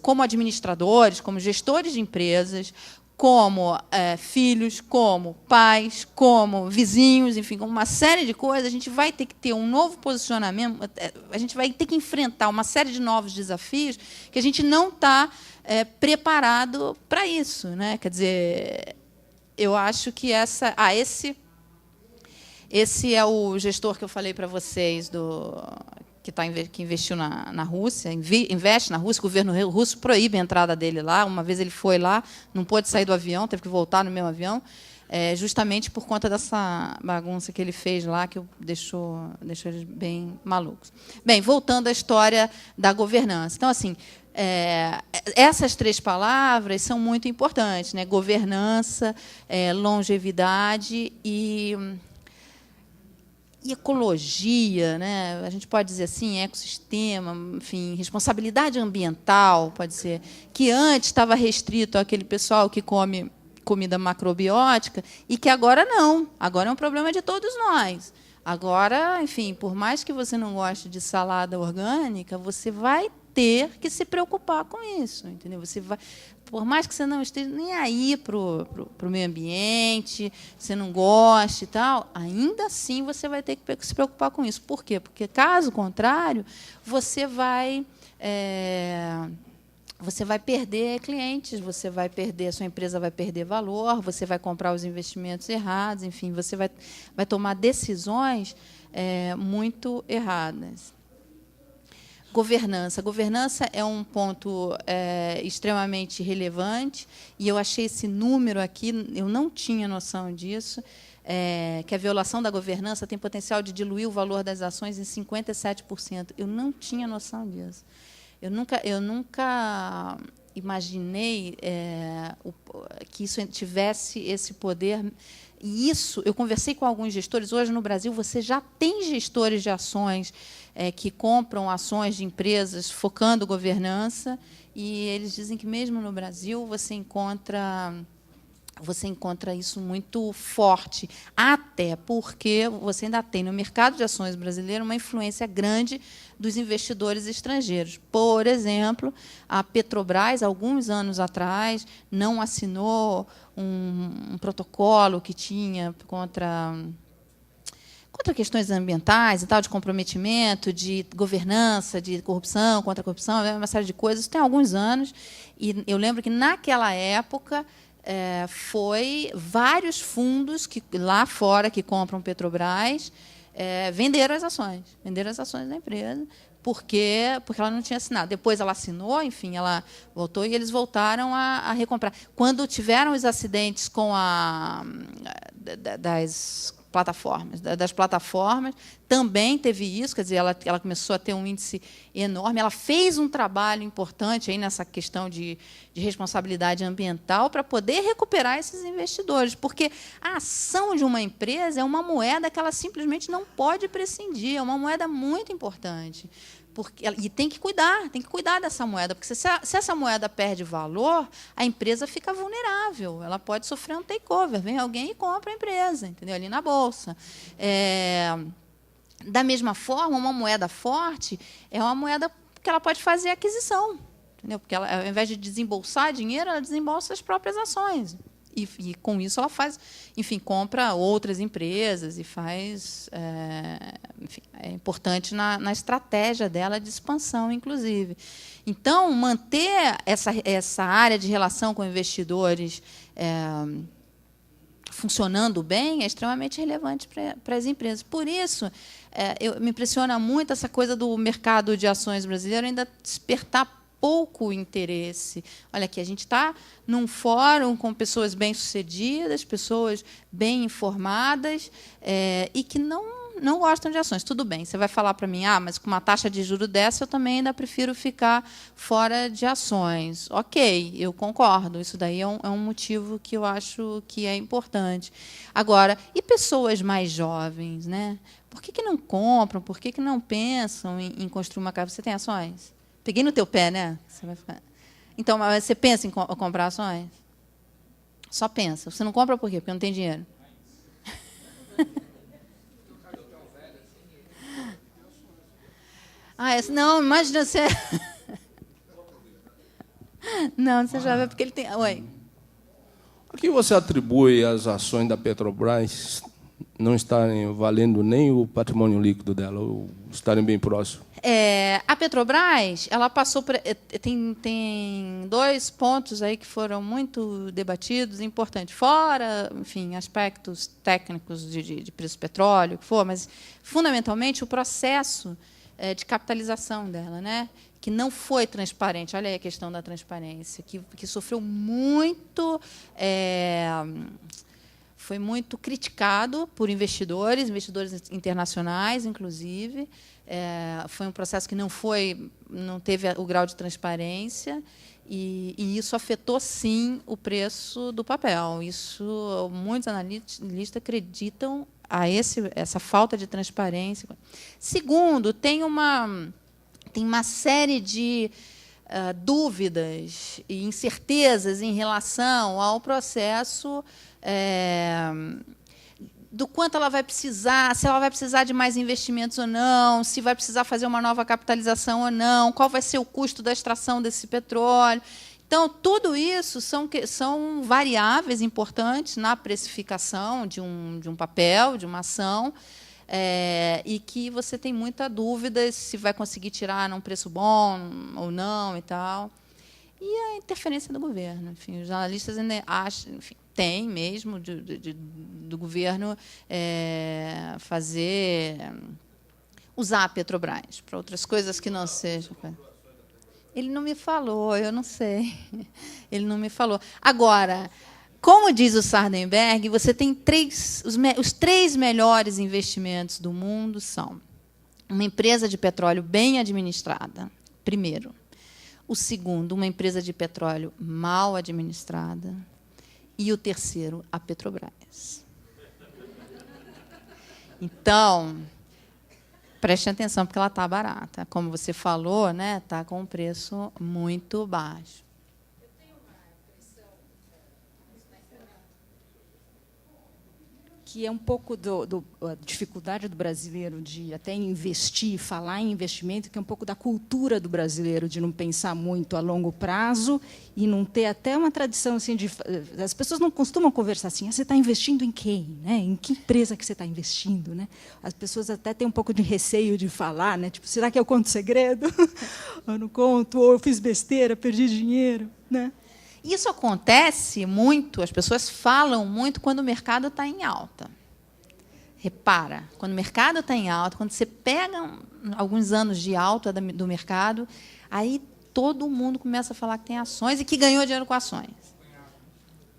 como administradores, como gestores de empresas, como filhos, como pais, como vizinhos, enfim, como uma série de coisas, a gente vai ter que ter um novo posicionamento, a gente vai ter que enfrentar uma série de novos desafios que a gente não está preparado para isso, né? Quer dizer, eu acho que esse é o gestor que eu falei para vocês que investiu na Rússia, investe na Rússia, o governo russo proíbe a entrada dele lá. Uma vez ele foi lá, não pôde sair do avião, teve que voltar no mesmo avião, justamente por conta dessa bagunça que ele fez lá, que deixou eles bem malucos. Bem, voltando à história da governança. Então, assim, essas 3 palavras são muito importantes, né? Governança, longevidade e ecologia, né? A gente pode dizer assim, ecossistema, enfim, responsabilidade ambiental, pode ser, que antes estava restrito àquele pessoal que come comida macrobiótica e que agora não. Agora é um problema de todos nós. Agora, enfim, por mais que você não goste de salada orgânica, você vai ter que se preocupar com isso, entendeu? Você vai, por mais que você não esteja nem aí para o meio ambiente, você não goste e tal, ainda assim você vai ter que se preocupar com isso. Por quê? Porque, caso contrário, você vai você vai perder clientes, você vai perder, a sua empresa vai perder valor, você vai comprar os investimentos errados, enfim, você vai tomar decisões muito erradas. Governança. Governança é um ponto extremamente relevante, e eu achei esse número aqui, eu não tinha noção disso, que a violação da governança tem potencial de diluir o valor das ações em 57%. Eu não tinha noção disso. Eu nunca imaginei que isso tivesse esse poder. E isso, eu conversei com alguns gestores. Hoje, no Brasil, você já tem gestores de ações que compram ações de empresas focando governança, e eles dizem que, mesmo no Brasil, você encontra isso muito forte, até porque você ainda tem no mercado de ações brasileiro uma influência grande dos investidores estrangeiros. Por exemplo, a Petrobras, alguns anos atrás, não assinou um protocolo que tinha contra questões ambientais e tal, de comprometimento, de governança, de corrupção, contra a corrupção, uma série de coisas. Isso tem alguns anos, e eu lembro que, naquela época, foi vários fundos que lá fora que compram Petrobras venderam as ações da empresa, porque ela não tinha assinado. Depois ela assinou, enfim, ela voltou, e eles voltaram a recomprar. Quando tiveram os acidentes com das plataformas, também teve isso, quer dizer, ela começou a ter um índice enorme. Ela fez um trabalho importante aí nessa questão de responsabilidade ambiental para poder recuperar esses investidores, porque a ação de uma empresa é uma moeda que ela simplesmente não pode prescindir, é uma moeda muito importante. E tem que cuidar dessa moeda, porque se essa moeda perde valor, a empresa fica vulnerável, ela pode sofrer um takeover, vem alguém e compra a empresa, entendeu? Ali na bolsa. Da mesma forma, uma moeda forte é uma moeda que ela pode fazer aquisição, entendeu? Porque ela, ao invés de desembolsar dinheiro, ela desembolsa as próprias ações. E com isso ela faz, enfim, compra outras empresas e faz, enfim, é importante na estratégia dela de expansão, inclusive. Então, manter essa área de relação com investidores funcionando bem é extremamente relevante para as empresas. Por isso, me impressiona muito essa coisa do mercado de ações brasileiro ainda despertar pouco interesse. Olha aqui, a gente está num fórum com pessoas bem-sucedidas, pessoas bem informadas, e que não gostam de ações. Tudo bem, você vai falar para mim, mas com uma taxa de juros dessa, eu também ainda prefiro ficar fora de ações. Ok, eu concordo, isso daí é um motivo que eu acho que é importante. Agora, e pessoas mais jovens, né? Por que não compram, por que não pensam em construir uma casa? Você tem ações? Peguei no teu pé, né? Você vai ficar... Então, mas você pensa em comprar ações? Só pensa. Você não compra por quê? Porque não tem dinheiro. Não, imagina você... Não, você já vê porque ele tem... Oi. A que você atribui as ações da Petrobras não estarem valendo nem o patrimônio líquido dela, ou estarem bem próximos? A Petrobras, ela passou por... Tem dois pontos aí que foram muito debatidos, importantes, fora, enfim, aspectos técnicos de preço do petróleo, que for, mas, fundamentalmente, o processo de capitalização dela, né? Que não foi transparente. Olha aí a questão da transparência, que sofreu muito... foi muito criticado por investidores internacionais, inclusive. Foi um processo que não teve o grau de transparência, e isso afetou, sim, o preço do papel. Isso, muitos analistas acreditam a essa falta de transparência. Segundo, tem uma série de dúvidas e incertezas em relação ao processo do quanto ela vai precisar, se ela vai precisar de mais investimentos ou não, se vai precisar fazer uma nova capitalização ou não, qual vai ser o custo da extração desse petróleo. Então, tudo isso são variáveis importantes na precificação de um papel, de uma ação, e que você tem muita dúvida se vai conseguir tirar num preço bom ou não e tal. E a interferência do governo. Enfim, os jornalistas ainda acham, enfim, tem mesmo do governo usar a Petrobras para outras coisas que não sejam. Ele não me falou, eu não sei. Ele não me falou. Agora, como diz o Sardenberg, você tem os 3 melhores investimentos do mundo são uma empresa de petróleo bem administrada, primeiro. O segundo, uma empresa de petróleo mal administrada. E o terceiro, a Petrobras. Então, preste atenção, porque ela está barata. Como você falou, né, está com um preço muito baixo. Que é um pouco a dificuldade do brasileiro de até investir, falar em investimento, que é um pouco da cultura do brasileiro, de não pensar muito a longo prazo e não ter até uma tradição assim de... As pessoas não costumam conversar assim, você está investindo em quem? Né? Em que empresa que você está investindo? Né? As pessoas até têm um pouco de receio de falar, né? Tipo, será que eu conto segredo? Eu não conto, ou eu fiz besteira, perdi dinheiro. Né? Isso acontece muito, as pessoas falam muito quando o mercado está em alta. Repara, quando o mercado está em alta, quando você pega alguns anos de alta do mercado, aí todo mundo começa a falar que tem ações e que ganhou dinheiro com ações.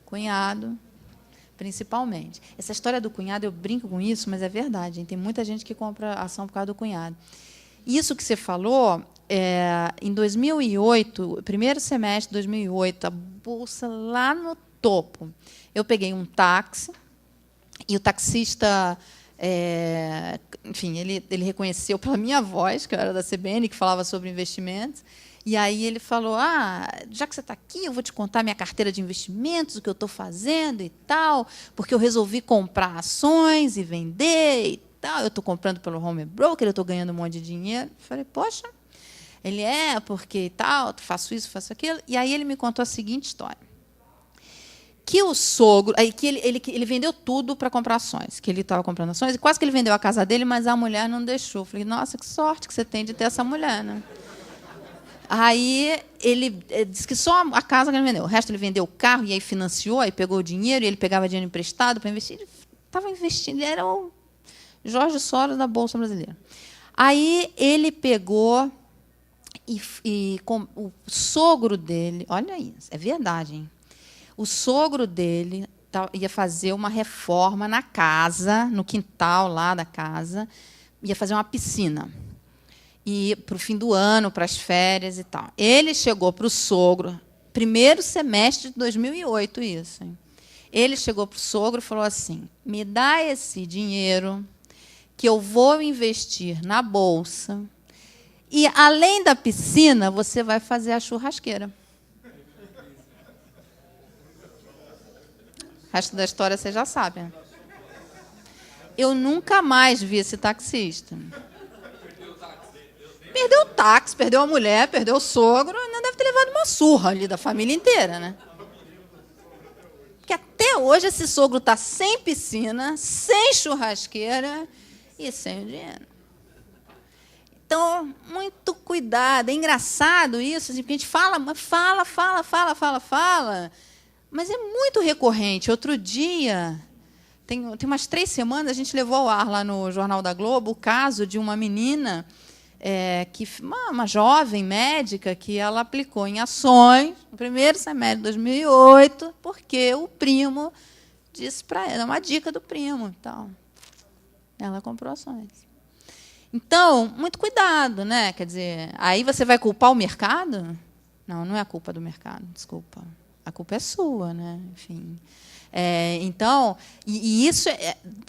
Cunhado, principalmente. Essa história do cunhado, eu brinco com isso, mas é verdade. Hein? Tem muita gente que compra ação por causa do cunhado. Isso que você falou... em 2008, primeiro semestre de 2008, a bolsa lá no topo. Eu peguei um táxi e o taxista, enfim, ele reconheceu pela minha voz, que eu era da CBN, que falava sobre investimentos, e aí ele falou, já que você está aqui, eu vou te contar minha carteira de investimentos, o que eu estou fazendo e tal, porque eu resolvi comprar ações e vender e tal, eu estou comprando pelo home broker, eu estou ganhando um monte de dinheiro. Eu falei, poxa, ele porque tal, faço isso, faço aquilo. E aí ele me contou a seguinte história. Que o sogro... Aí que ele vendeu tudo para comprar ações, que ele estava comprando ações, e quase que ele vendeu a casa dele, mas a mulher não deixou. Eu falei, nossa, que sorte que você tem de ter essa mulher, né? Aí ele disse que só a casa que ele vendeu. O resto ele vendeu o carro, e aí financiou, aí pegou o dinheiro, e ele pegava dinheiro emprestado para investir. Ele estava investindo, ele era o Jorge Soros da Bolsa Brasileira. Aí ele pegou... o sogro dele, olha isso, é verdade, hein? O sogro dele ia fazer uma reforma na casa, no quintal lá da casa, ia fazer uma piscina. E para o fim do ano, para as férias e tal. Ele chegou para o sogro, primeiro semestre de 2008, isso. Hein? Ele chegou para o sogro e falou assim: me dá esse dinheiro que eu vou investir na bolsa. E, além da piscina, você vai fazer a churrasqueira. O resto da história você já sabe. Né? Eu nunca mais vi esse taxista. Perdeu o táxi, perdeu a mulher, perdeu o sogro, ainda deve ter levado uma surra ali da família inteira. Né? Porque até hoje esse sogro está sem piscina, sem churrasqueira e sem o dinheiro. Então, muito cuidado. É engraçado isso, assim, porque a gente fala, mas é muito recorrente. Outro dia, tem umas 3 semanas, a gente levou ao ar lá no Jornal da Globo o caso de uma menina, uma jovem médica, que ela aplicou em ações no primeiro semestre de 2008, porque o primo disse para ela, uma dica do primo. Então, ela comprou ações. Então, muito cuidado, né? Quer dizer, aí você vai culpar o mercado? Não, não é a culpa do mercado, desculpa. A culpa é sua, né? Enfim. Então, isso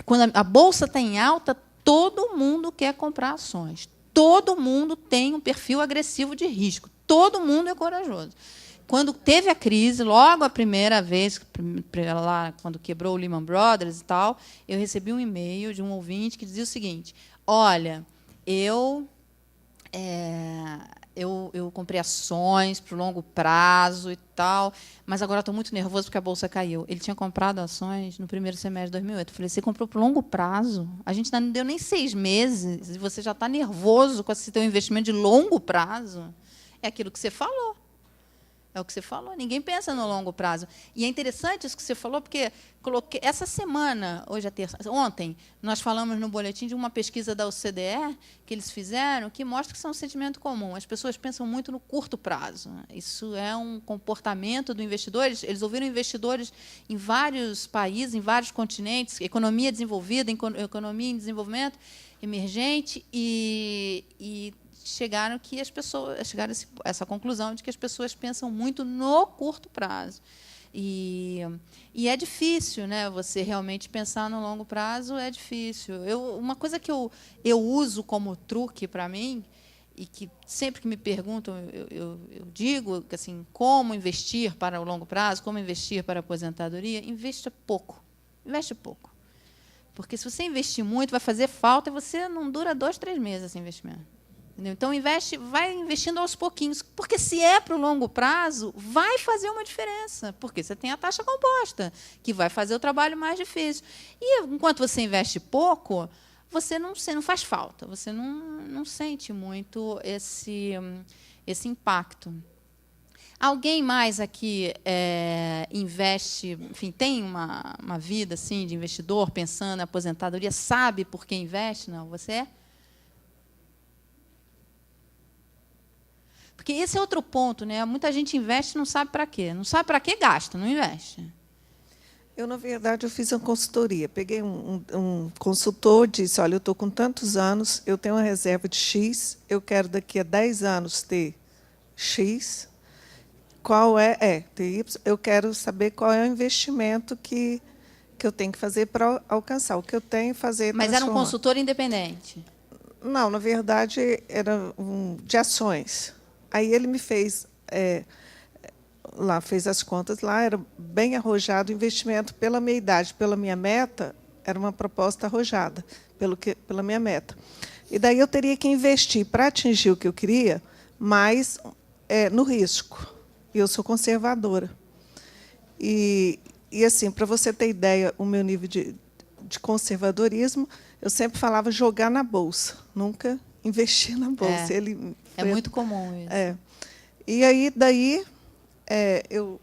quando a bolsa está em alta, todo mundo quer comprar ações. Todo mundo tem um perfil agressivo de risco. Todo mundo é corajoso. Quando teve a crise, logo a primeira vez, lá, quando quebrou o Lehman Brothers e tal, eu recebi um e-mail de um ouvinte que dizia o seguinte: olha, eu eu comprei ações para o longo prazo e tal, mas agora estou muito nervoso porque a bolsa caiu. Ele tinha comprado ações no primeiro semestre de 2008. Eu falei, você comprou para o longo prazo? A gente ainda não deu nem 6 meses e você já está nervoso com esse teu investimento de longo prazo? É aquilo que você falou. É o que você falou. Ninguém pensa no longo prazo. E é interessante isso que você falou, porque essa semana, hoje é terça, ontem, nós falamos no boletim de uma pesquisa da OCDE que eles fizeram, que mostra que isso é um sentimento comum. As pessoas pensam muito no curto prazo. Isso é um comportamento do investidor. Eles ouviram investidores em vários países, em vários continentes, economia desenvolvida, economia em desenvolvimento, emergente, e chegaram a essa conclusão de que as pessoas pensam muito no curto prazo. E é difícil, né? Você realmente pensar no longo prazo é difícil. Uma coisa que eu uso como truque para mim, e que sempre que me perguntam, eu digo que, assim, como investir para o longo prazo, como investir para a aposentadoria, investe pouco. Investe pouco. Porque, se você investir muito, vai fazer falta e você não dura 2, 3 meses esse investimento. Entendeu? Então, vai investindo aos pouquinhos, porque, se é para o longo prazo, vai fazer uma diferença, porque você tem a taxa composta, que vai fazer o trabalho mais difícil. E, enquanto você investe pouco, você não faz falta, você não sente muito esse impacto. Alguém mais aqui investe, enfim, tem uma vida assim, de investidor, pensando na aposentadoria, sabe por que investe? Não, você é? Porque esse é outro ponto, né? Muita gente investe e não sabe para quê. Não sabe para quê, gasta, não investe. Eu, na verdade, eu fiz uma consultoria. Peguei um consultor, disse, olha, eu estou com tantos anos, eu tenho uma reserva de X, eu quero daqui a 10 anos ter X. Qual ter Y, eu quero saber qual é o investimento que eu tenho que fazer para alcançar. O que eu tenho que fazer. Mas era um consultor independente? Não, na verdade, era de ações. Aí ele me fez, fez as contas lá, era bem arrojado o investimento pela minha idade, pela minha meta, era uma proposta arrojada, pela minha meta. E daí eu teria que investir para atingir o que eu queria, mas no risco. E eu sou conservadora. E assim, para você ter ideia, o meu nível de conservadorismo, eu sempre falava jogar na bolsa, nunca investir na bolsa. É muito comum isso. E aí, daí, eu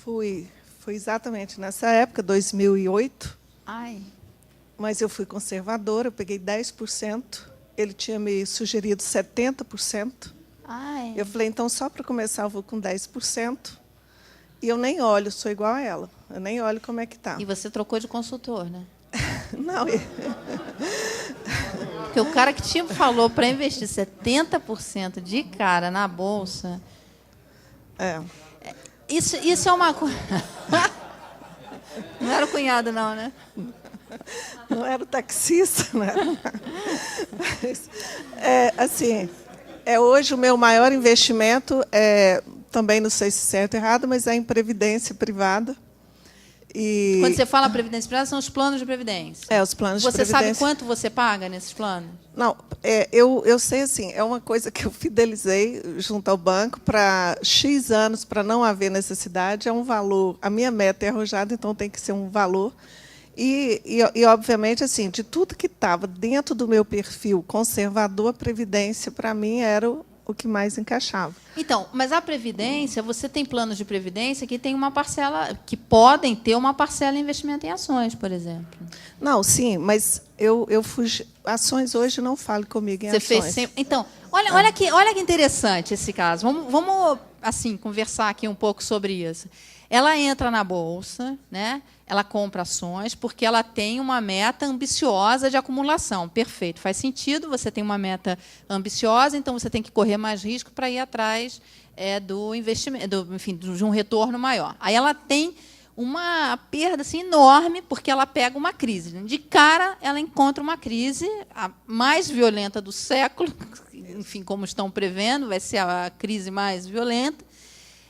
foi exatamente nessa época, 2008. Ai. Mas eu fui conservadora, eu peguei 10%. Ele tinha me sugerido 70%. Ai. Eu falei, então, só para começar, eu vou com 10%. E eu nem olho, sou igual a ela. Eu nem olho como é que está. E você trocou de consultor, né? Não. Porque o cara que te falou para investir 70% de cara na bolsa... Isso é uma coisa... Não era o cunhado, não, né? Não era o taxista, não era. Assim, hoje o meu maior investimento também não sei se é certo ou errado, mas é em previdência privada. E quando você fala previdência privada, são os planos de previdência. Os planos de previdência. Você sabe quanto você paga nesses planos? Não, eu sei, assim, é uma coisa que eu fidelizei junto ao banco para X anos, para não haver necessidade, é um valor. A minha meta é arrojada, então tem que ser um valor. E obviamente, assim, de tudo que estava dentro do meu perfil conservador, a previdência, para mim, era o que mais encaixava. Então, mas a previdência, você tem planos de previdência que tem uma parcela, que podem ter uma parcela em investimento em ações, por exemplo. Não, sim, mas eu fugi. Ações hoje não fale comigo em você ações. Fez sempre. Então, olha que interessante esse caso. Vamos assim conversar aqui um pouco sobre isso. Ela entra na bolsa, né? Ela compra ações porque ela tem uma meta ambiciosa de acumulação. Perfeito, faz sentido. Você tem uma meta ambiciosa, então você tem que correr mais risco para ir atrás do investimento, enfim, de um retorno maior. Aí ela tem uma perda assim, enorme, porque ela pega uma crise. De cara, ela encontra uma crise, a mais violenta do século, enfim, como estão prevendo, vai ser a crise mais violenta.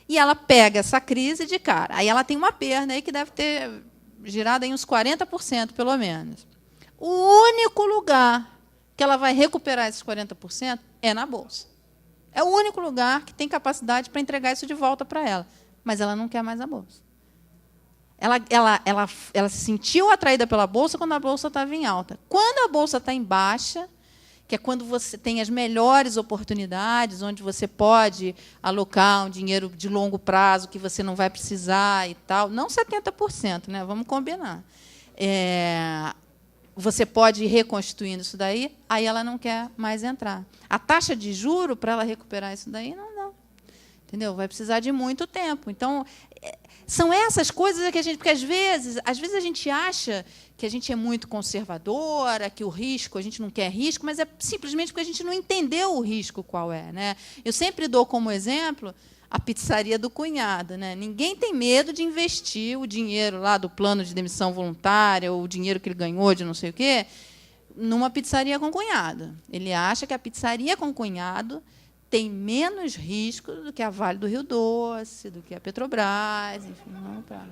E ela pega essa crise de cara. Aí ela tem uma perda aí que deve ter girado em uns 40%, pelo menos. O único lugar que ela vai recuperar esses 40% é na bolsa. É o único lugar que tem capacidade para entregar isso de volta para ela. Mas ela não quer mais a bolsa. Ela se sentiu atraída pela bolsa quando a bolsa estava em alta. Quando a bolsa está em baixa, que é quando você tem as melhores oportunidades, onde você pode alocar um dinheiro de longo prazo que você não vai precisar e tal, não 70%, né? Vamos combinar. Você pode ir reconstituindo isso daí, aí ela não quer mais entrar. A taxa de juro, para ela recuperar isso daí, não dá. Entendeu? Vai precisar de muito tempo. Então, são essas coisas que a gente... Porque, às vezes a gente acha que a gente é muito conservadora, que o risco, a gente não quer risco, mas é simplesmente porque a gente não entendeu o risco qual é. Né? Eu sempre dou como exemplo a pizzaria do cunhado. Né? Ninguém tem medo de investir o dinheiro lá do plano de demissão voluntária, ou o dinheiro que ele ganhou de não sei o quê, numa pizzaria com cunhado. Ele acha que a pizzaria com cunhado tem menos risco do que a Vale do Rio Doce, do que a Petrobras, enfim. Não, tá.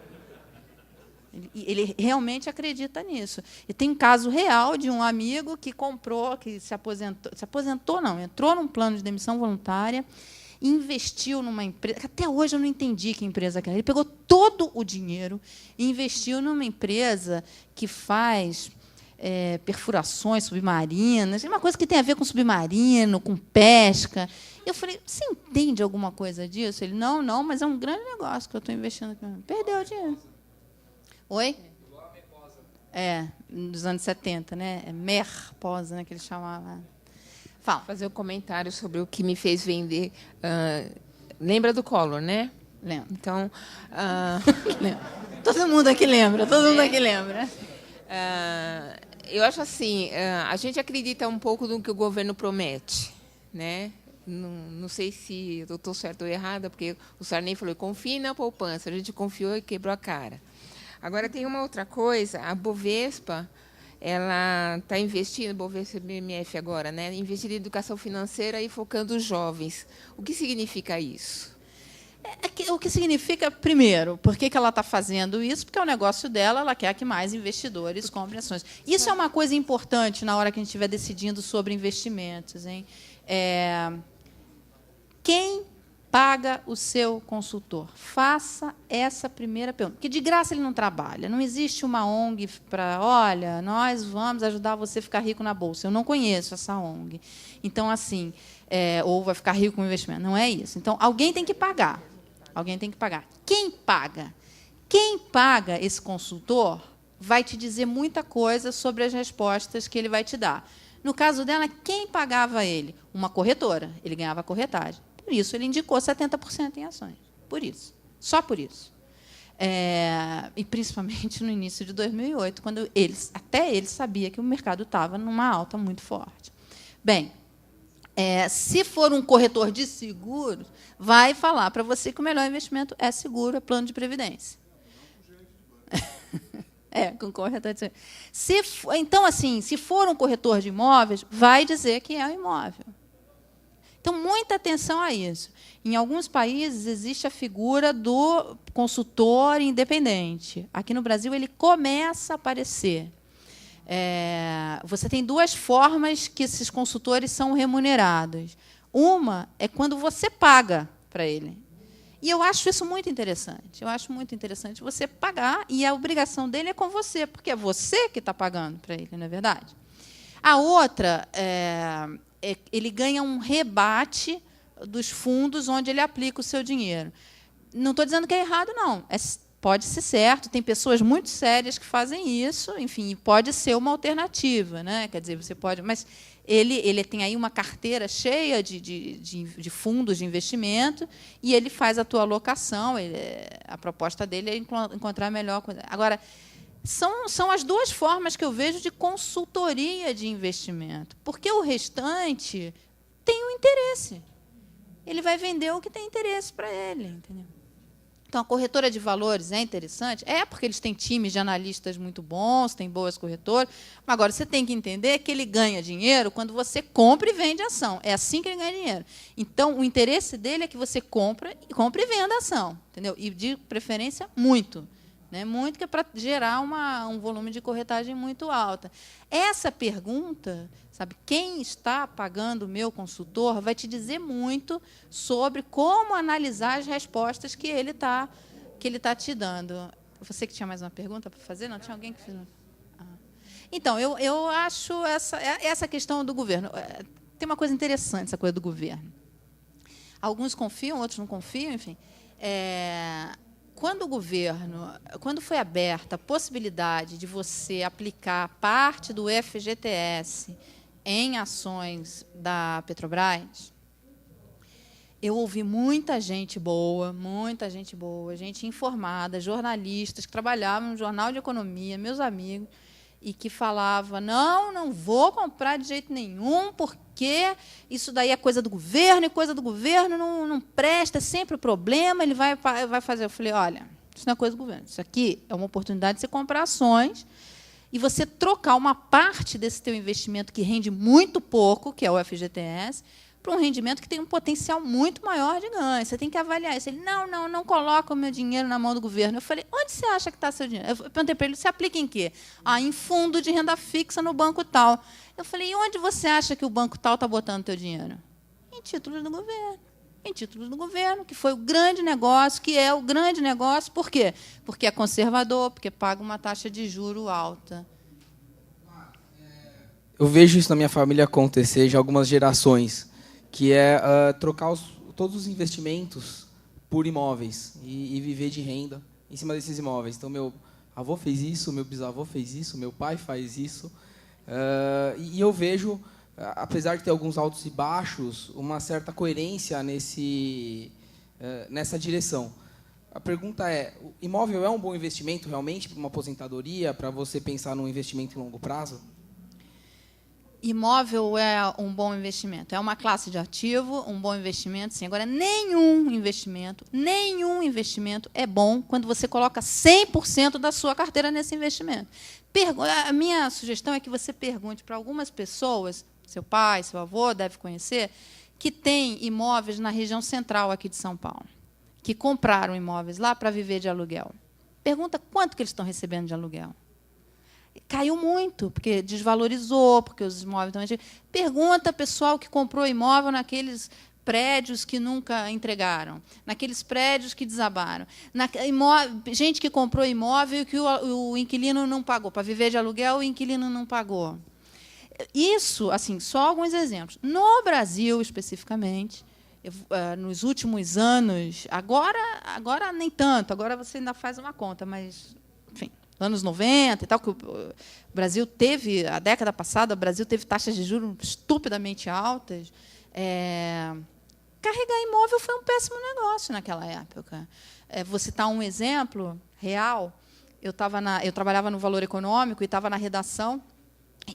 Ele realmente acredita nisso. E tem um caso real de um amigo que comprou, que se aposentou não, entrou num plano de demissão voluntária, investiu numa empresa, que até hoje eu não entendi que empresa que era. Ele pegou todo o dinheiro e investiu numa empresa que faz perfurações submarinas, uma coisa que tem a ver com submarino, com pesca. Eu falei, você entende alguma coisa disso? Ele, não, mas é um grande negócio que eu estou investindo aqui. Perdeu o dinheiro. Oi? Dos anos 70, né? Merposa, né, que eles chamavam. Fala. Vou fazer um comentário sobre o que me fez vender. Lembra do Collor, né? Lembro. Então, todo mundo aqui lembra, eu acho assim, a gente acredita um pouco no que o governo promete, né? Não sei se eu estou certa ou errada, porque o Sarney falou, confie na poupança. A gente confiou e quebrou a cara. Agora, tem uma outra coisa. A Bovespa, ela está investindo, Bovespa BMF agora, né? Investindo em educação financeira e focando os jovens. O que significa isso? O que significa, primeiro, por que ela está fazendo isso? Porque é o negócio dela, ela quer que mais investidores comprem ações. Isso é uma coisa importante na hora que a gente estiver decidindo sobre investimentos. Hein? Quem paga o seu consultor? Faça essa primeira pergunta. Porque de graça ele não trabalha. Não existe uma ONG para, olha, nós vamos ajudar você a ficar rico na bolsa. Eu não conheço essa ONG. Então, assim, ou vai ficar rico com investimento. Não é isso. Então, alguém tem que pagar. Alguém tem que pagar. Quem paga? Quem paga esse consultor vai te dizer muita coisa sobre as respostas que ele vai te dar. No caso dela, quem pagava ele? Uma corretora. Ele ganhava a corretagem. Por isso, ele indicou 70% em ações. Por isso. Só por isso. E, principalmente, no início de 2008, quando até ele sabia que o mercado estava numa alta muito forte. Bem, se for um corretor de seguros, vai falar para você que o melhor investimento é seguro, é plano de previdência. Com corretor de seguros. Então, assim, se for um corretor de imóveis, vai dizer que é um imóvel. Então, muita atenção a isso. Em alguns países, existe a figura do consultor independente. Aqui no Brasil, ele começa a aparecer. Você tem duas formas que esses consultores são remunerados. Uma é quando você paga para ele. E eu acho isso muito interessante. Eu acho muito interessante você pagar, e a obrigação dele é com você, porque é você que está pagando para ele, não é verdade? A outra ele ganha um rebate dos fundos onde ele aplica o seu dinheiro. Não estou dizendo que é errado, não. Pode ser certo, tem pessoas muito sérias que fazem isso, enfim, pode ser uma alternativa, né? Quer dizer, você pode, mas ele tem aí uma carteira cheia de fundos de investimento e ele faz a tua alocação. A proposta dele é encontrar a melhor coisa. Agora, são as duas formas que eu vejo de consultoria de investimento, porque o restante tem um interesse. Ele vai vender o que tem interesse para ele, entendeu? Então, a corretora de valores é interessante? Porque eles têm times de analistas muito bons, têm boas corretoras. Mas agora, você tem que entender que ele ganha dinheiro quando você compra e vende ação. É assim que ele ganha dinheiro. Então, o interesse dele é que você compre e venda ação. Entendeu? E, de preferência, muito. né? Muito que é para gerar um volume de corretagem muito alta. Essa pergunta, sabe, quem está pagando o meu consultor, vai te dizer muito sobre como analisar as respostas que ele está te dando. Você que tinha mais uma pergunta para fazer? Não, tinha alguém que fez? Então, eu acho essa questão do governo. Tem uma coisa interessante, essa coisa do governo. Alguns confiam, outros não confiam, enfim. Quando foi aberta a possibilidade de você aplicar parte do FGTS em ações da Petrobras, eu ouvi muita gente boa, gente informada, jornalistas que trabalhavam no Jornal de Economia, meus amigos, e que falava, não vou comprar de jeito nenhum, porque isso daí é coisa do governo, e coisa do governo não presta, é sempre o problema, ele vai fazer. Eu falei, olha, isso não é coisa do governo, isso aqui é uma oportunidade de você comprar ações e você trocar uma parte desse teu investimento que rende muito pouco, que é o FGTS, para um rendimento que tem um potencial muito maior de ganho. Você tem que avaliar isso. Ele, não coloca o meu dinheiro na mão do governo. Eu falei, onde você acha que está seu dinheiro? Eu perguntei para ele, você aplica em quê? Em fundo de renda fixa no banco tal. Eu falei, e onde você acha que o banco tal está botando o teu dinheiro? Em títulos do governo. Em títulos do governo, que foi o grande negócio, que é o grande negócio. Por quê? Porque é conservador, porque paga uma taxa de juro alta. Eu vejo isso na minha família acontecer já há algumas gerações, que é trocar todos os investimentos por imóveis e viver de renda em cima desses imóveis. Então, meu avô fez isso, meu bisavô fez isso, meu pai faz isso. E eu vejo, apesar de ter alguns altos e baixos, uma certa coerência nessa direção. A pergunta é, o imóvel é um bom investimento realmente para uma aposentadoria, para você pensar num investimento em longo prazo? Imóvel é um bom investimento. É uma classe de ativo, um bom investimento, sim. Agora, nenhum investimento é bom quando você coloca 100% da sua carteira nesse investimento. A minha sugestão é que você pergunte para algumas pessoas, seu pai, seu avô deve conhecer, que têm imóveis na região central aqui de São Paulo, que compraram imóveis lá para viver de aluguel. Pergunta quanto que eles estão recebendo de aluguel. Caiu muito, porque desvalorizou, porque os imóveis estão antigos. Pergunta pessoal que comprou imóvel naqueles prédios que nunca entregaram, naqueles prédios que desabaram. Gente que comprou imóvel e que o inquilino não pagou. Para viver de aluguel, o inquilino não pagou. Isso, assim, só alguns exemplos. No Brasil, especificamente, nos últimos anos, agora nem tanto, agora você ainda faz uma conta, mas, enfim, anos 90 e tal, que o Brasil teve, a década passada, o Brasil teve taxas de juros estupidamente altas. Carregar imóvel foi um péssimo negócio naquela época. Vou citar um exemplo real. Eu trabalhava no Valor Econômico e estava na redação,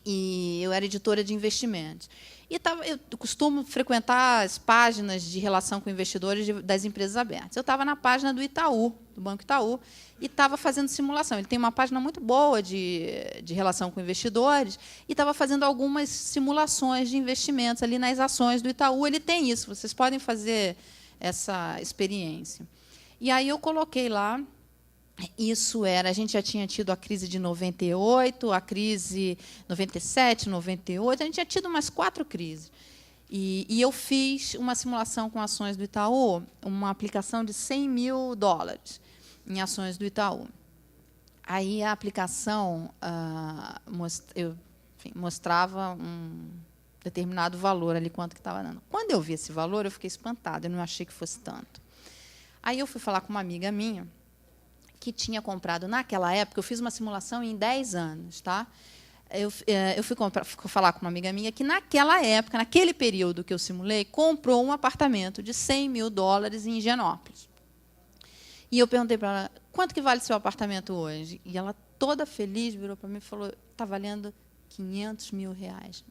e eu era editora de investimentos. Eu costumo frequentar as páginas de relação com investidores das empresas abertas. Eu estava na página do Itaú, do Banco Itaú, e estava fazendo simulação. Ele tem uma página muito boa de relação com investidores, e estava fazendo algumas simulações de investimentos ali nas ações do Itaú. Ele tem isso, vocês podem fazer essa experiência. E aí eu coloquei lá. A gente já tinha tido a crise de 98, a crise 97, 98, a gente tinha tido umas 4 crises. E eu fiz uma simulação com ações do Itaú, uma aplicação de $100 mil em ações do Itaú. Aí a aplicação mostrava um determinado valor ali, quanto que estava dando. Quando eu vi esse valor, eu fiquei espantada, eu não achei que fosse tanto. Aí eu fui falar com uma amiga minha, que tinha comprado, naquela época, eu fiz uma simulação em 10 anos. Tá? Eu fui falar com uma amiga minha que, naquela época, naquele período que eu simulei, comprou um apartamento de $100 mil em Higienópolis. E eu perguntei para ela, quanto que vale seu apartamento hoje? E ela, toda feliz, virou para mim e falou, está valendo R$500 mil, R$500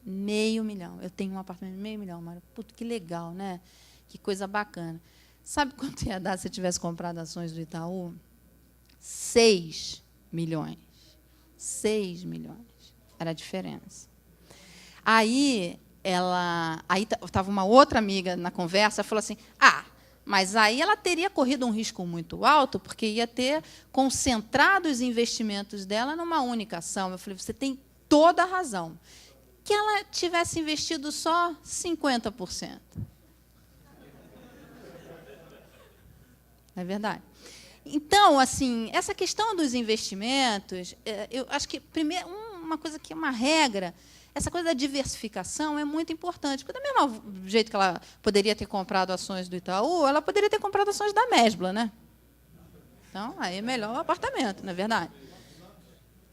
mil. Eu tenho um apartamento de R$500 mil, Mário. Puta, que legal, né? Que coisa bacana. Sabe quanto ia dar se eu tivesse comprado ações do Itaú? 6 milhões. 6 milhões. Era a diferença. Aí estava uma outra amiga na conversa, falou assim, Mas aí ela teria corrido um risco muito alto, porque ia ter concentrado os investimentos dela numa única ação. Eu falei, você tem toda a razão. Que ela tivesse investido só 50%. Não é verdade? Então, assim, essa questão dos investimentos, eu acho que, primeiro, uma coisa que é uma regra, essa coisa da diversificação é muito importante. Porque, do mesmo jeito que ela poderia ter comprado ações do Itaú, ela poderia ter comprado ações da Mesbla, né? Então, aí é melhor o apartamento, não é verdade?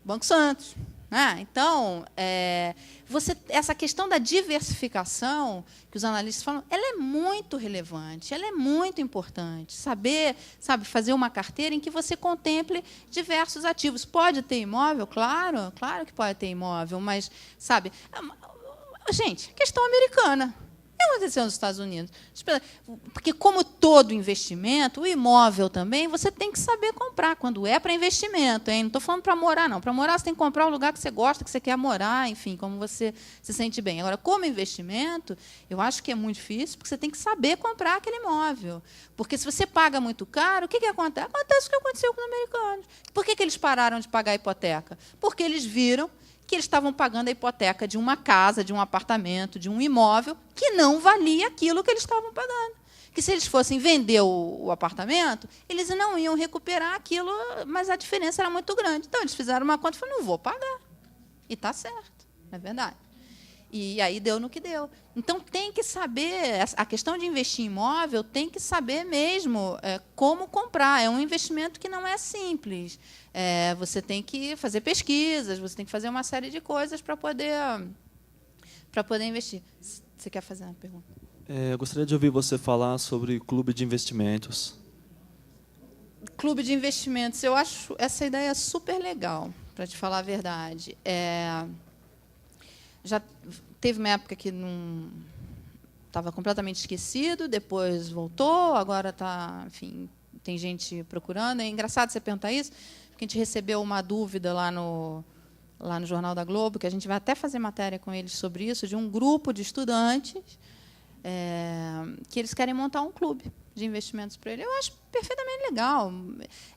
Banco Santos. Então, essa questão da diversificação que os analistas falam, ela é muito relevante, ela é muito importante. Saber, sabe, fazer uma carteira em que você contemple diversos ativos. Pode ter imóvel? Claro que pode ter imóvel, mas, sabe, gente, questão americana. O que aconteceu nos Estados Unidos? Porque, como todo investimento, o imóvel também, você tem que saber comprar quando é para investimento. Hein? Não estou falando para morar, não. Para morar, você tem que comprar o lugar que você gosta, que você quer morar, enfim, como você se sente bem. Agora, como investimento, eu acho que é muito difícil, porque você tem que saber comprar aquele imóvel. Porque, se você paga muito caro, o que acontece? Acontece o que aconteceu com os americanos. Por que eles pararam de pagar a hipoteca? Porque eles viram que eles estavam pagando a hipoteca de uma casa, de um apartamento, de um imóvel, que não valia aquilo que eles estavam pagando. Que, se eles fossem vender o apartamento, eles não iam recuperar aquilo, mas a diferença era muito grande. Então, eles fizeram uma conta e falaram, não vou pagar. E está certo, não é verdade? E aí deu no que deu. Então, tem que saber, a questão de investir em imóvel, tem que saber mesmo como comprar. É um investimento que não é simples. Você tem que fazer pesquisas, você tem que fazer uma série de coisas para poder investir. Você quer fazer uma pergunta? Eu gostaria de ouvir você falar sobre clube de investimentos. Clube de investimentos. Eu acho essa ideia super legal, para te falar a verdade. Já teve uma época que não estava completamente esquecido, depois voltou, agora está, enfim, tem gente procurando. É engraçado você perguntar isso, porque a gente recebeu uma dúvida lá no Jornal da Globo, que a gente vai até fazer matéria com eles sobre isso, de um grupo de estudantes que eles querem montar um clube de investimentos para ele. Eu acho perfeitamente legal.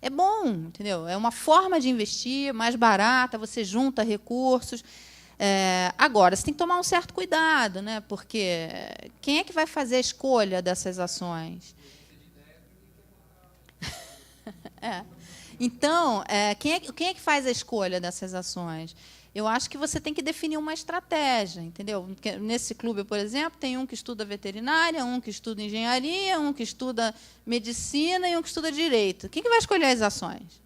É bom, entendeu? É uma forma de investir mais barata, você junta recursos. Agora, você tem que tomar um certo cuidado, né? Porque quem é que vai fazer a escolha dessas ações? Então, quem é que faz a escolha dessas ações? Eu acho que você tem que definir uma estratégia, entendeu? Porque nesse clube, por exemplo, tem um que estuda veterinária, um que estuda engenharia, um que estuda medicina e um que estuda direito. Quem que vai escolher as ações?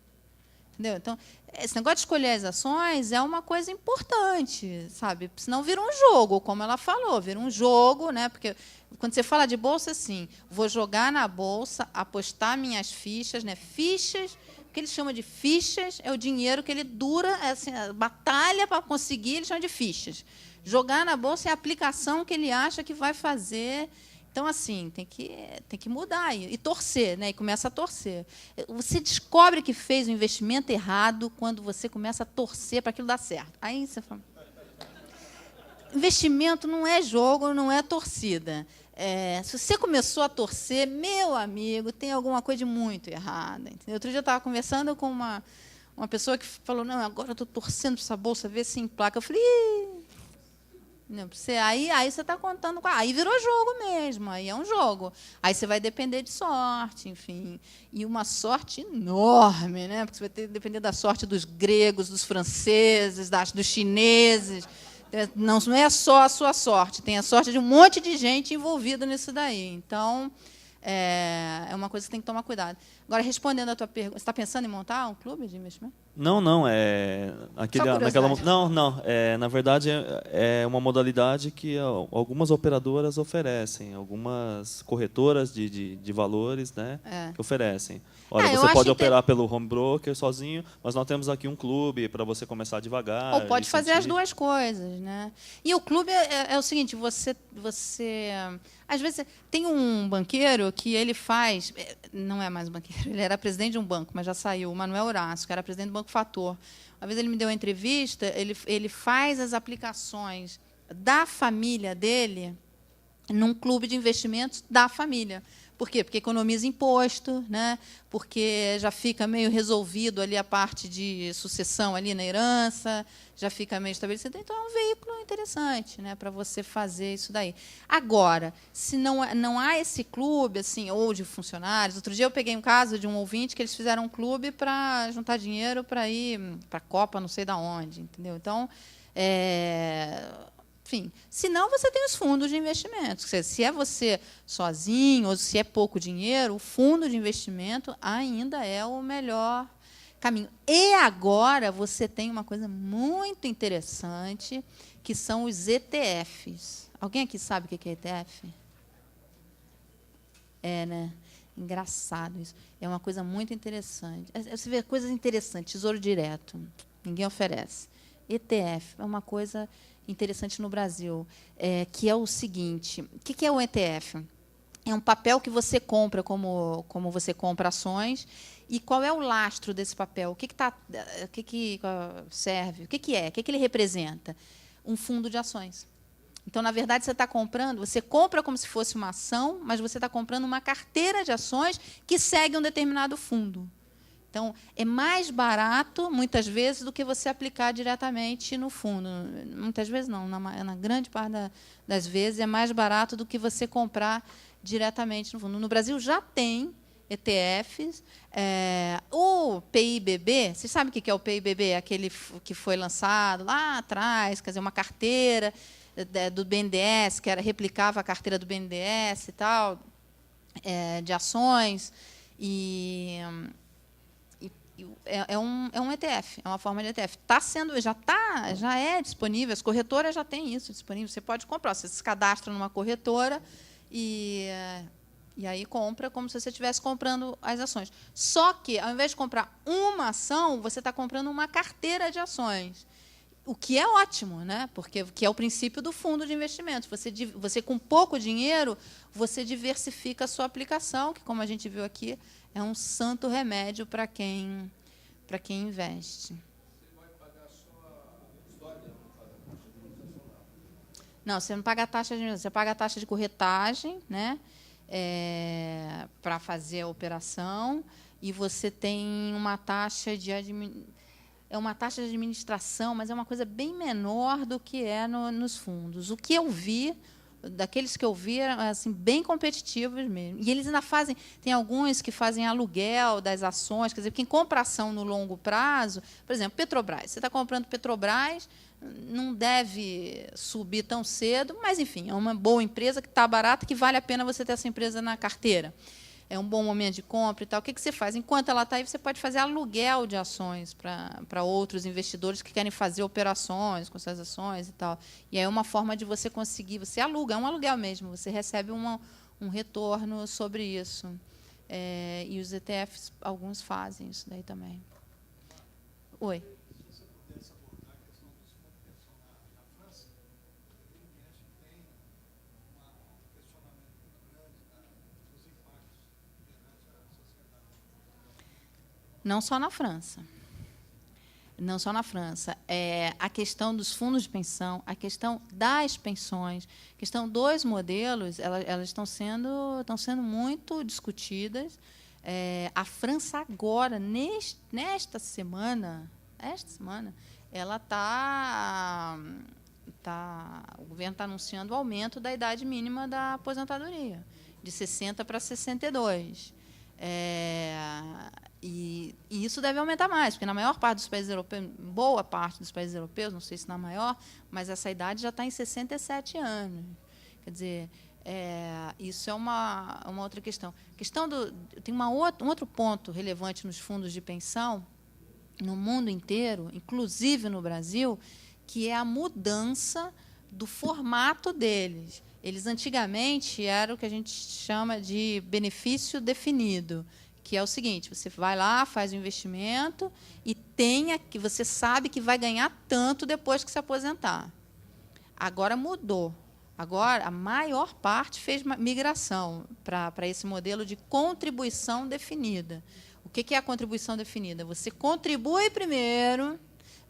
Entendeu? Então, esse negócio de escolher as ações é uma coisa importante, sabe? Senão vira um jogo, como ela falou, vira um jogo, né? Porque quando você fala de bolsa, assim, vou jogar na bolsa, apostar minhas fichas, né? Fichas, o que eles chamam de fichas é o dinheiro que ele dura, assim, a batalha para conseguir, eles chamam de fichas. Jogar na bolsa é a aplicação que ele acha que vai fazer. Então, assim, tem que mudar e torcer, né? E começa a torcer. Você descobre que fez o investimento errado quando você começa a torcer para aquilo dar certo. Aí você fala, investimento não é jogo, não é torcida. Se você começou a torcer, meu amigo, tem alguma coisa de muito errada. Entendeu? Outro dia eu estava conversando com uma pessoa que falou, não, agora eu estou torcendo para essa bolsa, ver se emplaca. Eu falei, não, aí você está contando. Aí virou jogo mesmo, aí é um jogo. Aí você vai depender de sorte, enfim. E uma sorte enorme, né? Porque você vai depender da sorte dos gregos, dos franceses, dos chineses. Não é só a sua sorte, tem a sorte de um monte de gente envolvida nisso daí. Então, é uma coisa que você tem que tomar cuidado. Agora, respondendo a tua pergunta, você está pensando em montar um clube de investimento? Não. Na verdade, é uma modalidade que algumas operadoras oferecem, algumas corretoras de valores, né, que oferecem. Olha, você pode operar pelo home broker sozinho, mas nós temos aqui um clube para você começar devagar. Ou pode fazer as duas coisas, né? E o clube é o seguinte, você às vezes tem um banqueiro que ele faz, não é mais um banqueiro, ele era presidente de um banco, mas já saiu, o Manuel Horácio, que era presidente do Banco Fator. Uma vez ele me deu uma entrevista, ele faz as aplicações da família dele num clube de investimentos da família. Por quê? Porque economiza imposto, né? Porque já fica meio resolvido ali a parte de sucessão ali na herança, já fica meio estabelecido. Então, é um veículo interessante, né, para você fazer isso daí. Agora, se não há esse clube, assim, ou de funcionários... Outro dia eu peguei um caso de um ouvinte que eles fizeram um clube para juntar dinheiro para ir para a Copa, não sei de onde, entendeu? Então, enfim, se não, você tem os fundos de investimentos. Se é você sozinho ou se é pouco dinheiro, o fundo de investimento ainda é o melhor caminho. E agora você tem uma coisa muito interessante, que são os ETFs. Alguém aqui sabe o que é ETF? Né? Engraçado isso. É uma coisa muito interessante. Você vê coisas interessantes, Tesouro Direto. Ninguém oferece. ETF é uma coisa interessante no Brasil, que é o seguinte: o que é o ETF? É um papel que você compra, como você compra ações. E qual é o lastro desse papel? O que serve? O que é? O que ele representa? Um fundo de ações. Então, na verdade, você compra como se fosse uma ação, mas você está comprando uma carteira de ações que segue um determinado fundo. Então, é mais barato, muitas vezes, do que você aplicar diretamente no fundo. Muitas vezes não, na grande parte das vezes é mais barato do que você comprar diretamente no fundo. No Brasil já tem ETFs. O PIBB, vocês sabem o que é o PIBB? Aquele que foi lançado lá atrás, quer dizer, uma carteira do BNDES, que replicava a carteira do BNDES e tal, de ações. É um ETF, é uma forma de ETF. Já é disponível, as corretoras já têm isso disponível. Você pode comprar, você se cadastra numa corretora e aí compra como se você estivesse comprando as ações. Só que, ao invés de comprar uma ação, você está comprando uma carteira de ações. O que é ótimo, né? Porque que é o princípio do fundo de investimentos. Você, com pouco dinheiro, você diversifica a sua aplicação, que, como a gente viu aqui, é um santo remédio para quem investe. Você vai pagar só a custódia? Não, você não paga a taxa de... Você paga a taxa de corretagem, né? Para fazer a operação, e você tem uma taxa de administração, mas é uma coisa bem menor do que é nos fundos. O que eu vi, daqueles que eu vi, eram assim, bem competitivos mesmo. E eles ainda fazem... Tem alguns que fazem aluguel das ações, quer dizer, quem compra ação no longo prazo... Por exemplo, Petrobras. Você está comprando Petrobras, não deve subir tão cedo, mas, enfim, é uma boa empresa que está barata, que vale a pena você ter essa empresa na carteira. É um bom momento de compra e tal. O que você faz? Enquanto ela está aí, você pode fazer aluguel de ações para outros investidores que querem fazer operações com essas ações e tal. E aí é uma forma de você conseguir... Você aluga, é um aluguel mesmo, você recebe um retorno sobre isso. E os ETFs, alguns fazem isso daí também. Oi. Não só na França. Não só na França. A questão dos fundos de pensão, a questão das pensões, a questão dos modelos, elas estão sendo muito discutidas. A França agora, nesta semana, ela o governo está anunciando o aumento da idade mínima da aposentadoria, de 60 para 62. E isso deve aumentar mais, porque na maior parte dos países europeus, boa parte dos países europeus, não sei se na maior, mas essa idade já está em 67 anos. Quer dizer, isso é uma outra questão. Tem um outro ponto relevante nos fundos de pensão, no mundo inteiro, inclusive no Brasil, que é a mudança do formato deles. Eles, antigamente, eram o que a gente chama de benefício definido, que é o seguinte: você vai lá, faz o investimento e que você sabe que vai ganhar tanto depois que se aposentar. Agora mudou. Agora, a maior parte fez migração para esse modelo de contribuição definida. O que é a contribuição definida? Você contribui primeiro,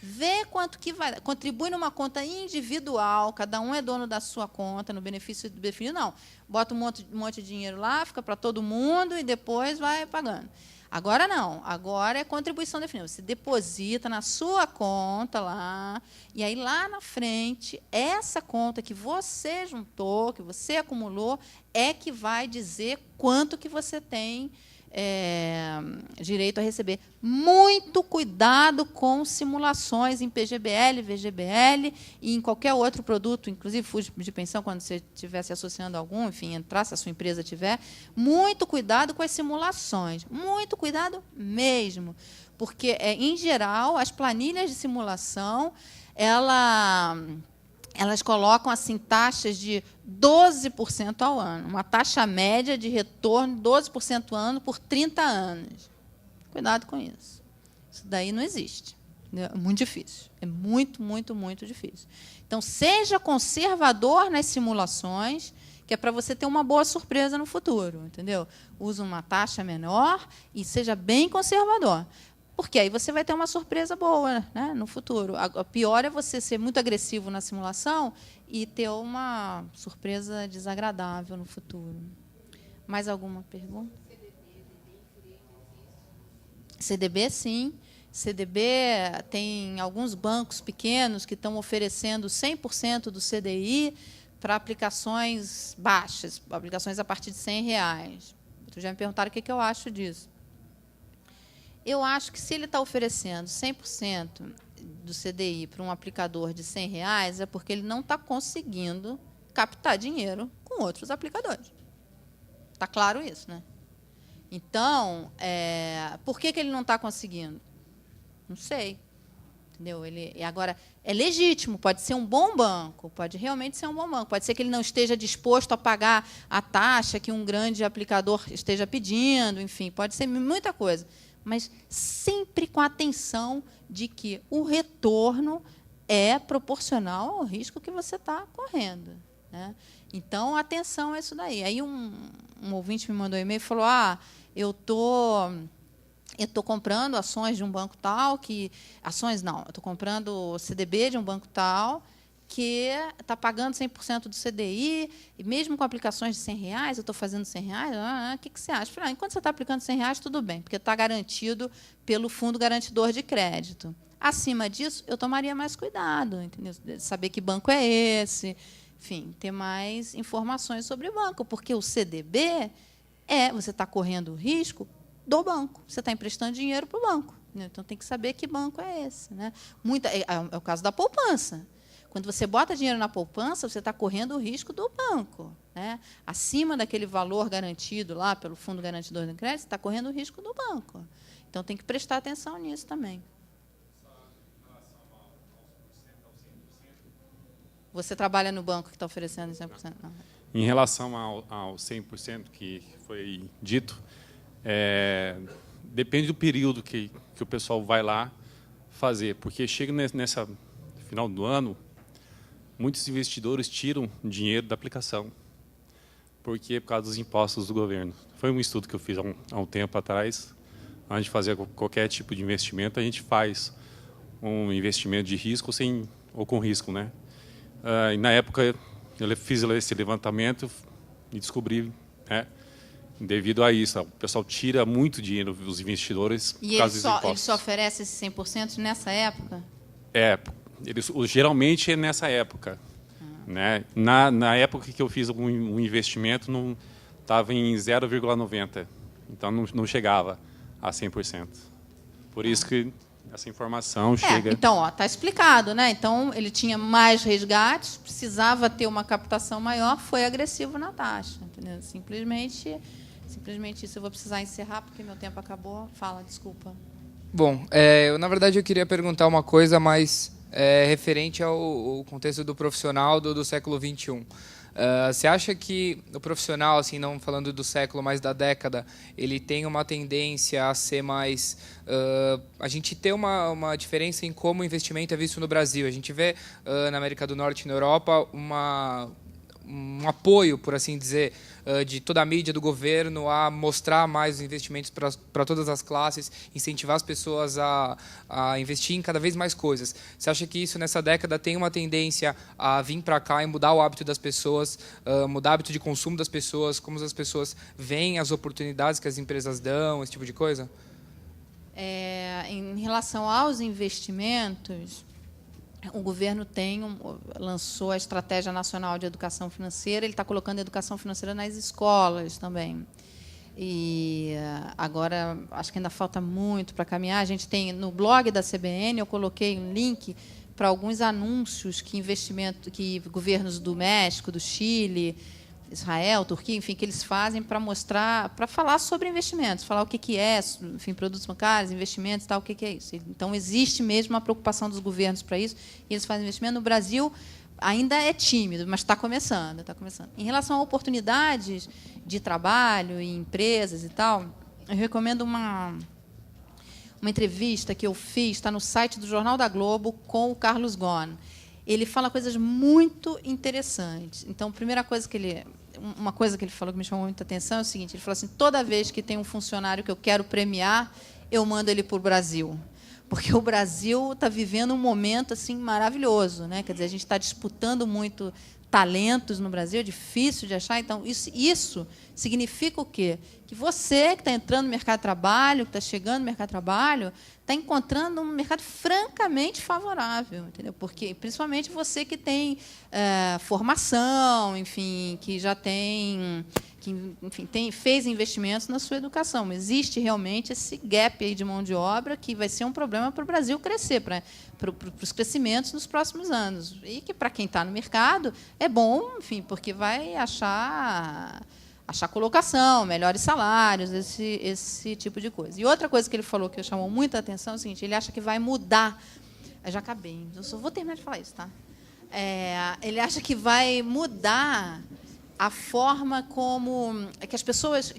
vê quanto que vai, contribui numa conta individual, cada um é dono da sua conta, no benefício definido, não. Bota um monte de dinheiro lá, fica para todo mundo e depois vai pagando. Agora não, agora é contribuição definida. Você deposita na sua conta lá, e aí lá na frente, essa conta que você juntou, que você acumulou, é que vai dizer quanto que você tem direito a receber. Muito cuidado com simulações em PGBL, VGBL e em qualquer outro produto, inclusive fundo de pensão, quando você estiver se associando a algum, enfim, entrar, se a sua empresa tiver. Muito cuidado com as simulações. Muito cuidado mesmo. Porque, em geral, as planilhas de simulação, elas colocam assim taxas de 12% ao ano, uma taxa média de retorno de 12% ao ano por 30 anos. Cuidado com isso. Isso daí não existe. É muito difícil. É muito, muito, muito difícil. Então, seja conservador nas simulações, que é para você ter uma boa surpresa no futuro, entendeu? Use uma taxa menor e seja bem conservador. Porque aí você vai ter uma surpresa boa, né, no futuro. A pior é você ser muito agressivo na simulação e ter uma surpresa desagradável no futuro. Mais alguma pergunta? CDB, sim. CDB tem alguns bancos pequenos que estão oferecendo 100% do CDI para aplicações baixas, aplicações a partir de R$100. Outro dia me perguntaram o que eu acho disso. Eu acho que, se ele está oferecendo 100% do CDI para um aplicador de R$100, é porque ele não está conseguindo captar dinheiro com outros aplicadores. Está claro isso, né? Então, por que ele não está conseguindo? Não sei. Entendeu? Agora, é legítimo, pode ser um bom banco, pode realmente ser um bom banco. Pode ser que ele não esteja disposto a pagar a taxa que um grande aplicador esteja pedindo, enfim, pode ser muita coisa. Mas sempre com a atenção de que o retorno é proporcional ao risco que você está correndo, né? Então, atenção a isso daí. Aí um ouvinte me mandou um e-mail e falou: eu estou comprando ações de um banco tal, eu estou comprando CDB de um banco tal, que está pagando 100% do CDI, e mesmo com aplicações de R$100, eu estou fazendo R$100, o que você acha? Falei, enquanto você está aplicando R$100, tudo bem, porque está garantido pelo Fundo Garantidor de Crédito. Acima disso, eu tomaria mais cuidado, entendeu? Saber que banco é esse, enfim, ter mais informações sobre o banco, porque o CDB você está correndo o risco do banco, você está emprestando dinheiro para o banco, né? Então tem que saber que banco é esse, né? É o caso da poupança. Quando você bota dinheiro na poupança, você está correndo o risco do banco, né? Acima daquele valor garantido lá pelo Fundo Garantidor de Crédito, você está correndo o risco do banco. Então, tem que prestar atenção nisso também. Você trabalha no banco que está oferecendo 100%? Não. Em relação ao 100% que foi dito, depende do período que o pessoal vai lá fazer, porque chega nessa final do ano, muitos investidores tiram dinheiro da aplicação, porque por causa dos impostos do governo. Foi um estudo que eu fiz há um tempo atrás. Antes de fazer qualquer tipo de investimento, a gente faz um investimento de risco ou com risco, né? E na época eu fiz esse levantamento e descobri, né, devido a isso, o pessoal tira muito dinheiro dos investidores por causa dos impostos. Ele só oferece esse 100% nessa época? Geralmente é nessa época, né? Na época que eu fiz um investimento, não estava em 0,90, então não chegava a 100%. Por isso que essa informação chega... Então, está explicado, né? Então, ele tinha mais resgates, precisava ter uma captação maior, foi agressivo na taxa, entendeu? Simplesmente isso. Eu vou precisar encerrar, porque meu tempo acabou. Fala, desculpa. Bom, na verdade, eu queria perguntar uma coisa mais referente ao contexto do profissional do século XXI. Você acha que o profissional, assim, não falando do século, mas da década, ele tem uma tendência a ser mais... a gente ter uma diferença em como o investimento é visto no Brasil. A gente vê na América do Norte e na Europa um apoio, por assim dizer, de toda a mídia, do governo, a mostrar mais os investimentos para todas as classes, incentivar as pessoas a investir em cada vez mais coisas. Você acha que isso, nessa década, tem uma tendência a vir para cá e mudar o hábito das pessoas, mudar o hábito de consumo das pessoas, como as pessoas veem as oportunidades que as empresas dão, esse tipo de coisa? Em relação aos investimentos, o governo lançou a Estratégia Nacional de Educação Financeira, ele está colocando a educação financeira nas escolas também. E agora, acho que ainda falta muito para caminhar. A gente tem, no blog da CBN, eu coloquei um link para alguns anúncios que governos do México, do Chile, Israel, Turquia, enfim, que eles fazem para mostrar, para falar sobre investimentos, falar o que é, enfim, produtos bancários, investimentos, tal, o que é isso. Então, existe mesmo uma preocupação dos governos para isso, e eles fazem investimento. No Brasil, ainda é tímido, mas está começando, está começando. Em relação a oportunidades de trabalho em empresas e tal, eu recomendo uma entrevista que eu fiz, está no site do Jornal da Globo, com o Carlos Ghosn. Ele fala coisas muito interessantes. Então, uma coisa que ele falou que me chamou muita atenção é o seguinte: ele falou assim: toda vez que tem um funcionário que eu quero premiar, eu mando ele para o Brasil. Porque o Brasil está vivendo um momento assim maravilhoso, né? Quer dizer, a gente está disputando muito talentos no Brasil, é difícil de achar. Então, isso significa o quê? Que você que está entrando no mercado de trabalho, que está chegando no mercado de trabalho, está encontrando um mercado francamente favorável, entendeu? Porque, principalmente, você que tem formação, enfim, que já tem, fez investimentos na sua educação. Existe realmente esse gap aí de mão de obra que vai ser um problema para o Brasil crescer, para os crescimentos nos próximos anos. E que, para quem está no mercado, é bom, enfim, porque vai achar colocação, melhores salários, esse tipo de coisa. E outra coisa que ele falou que chamou muita atenção é o seguinte: ele acha que vai mudar. Eu já acabei, eu só vou terminar de falar isso, tá? Ele acha que vai mudar a forma como que as pessoas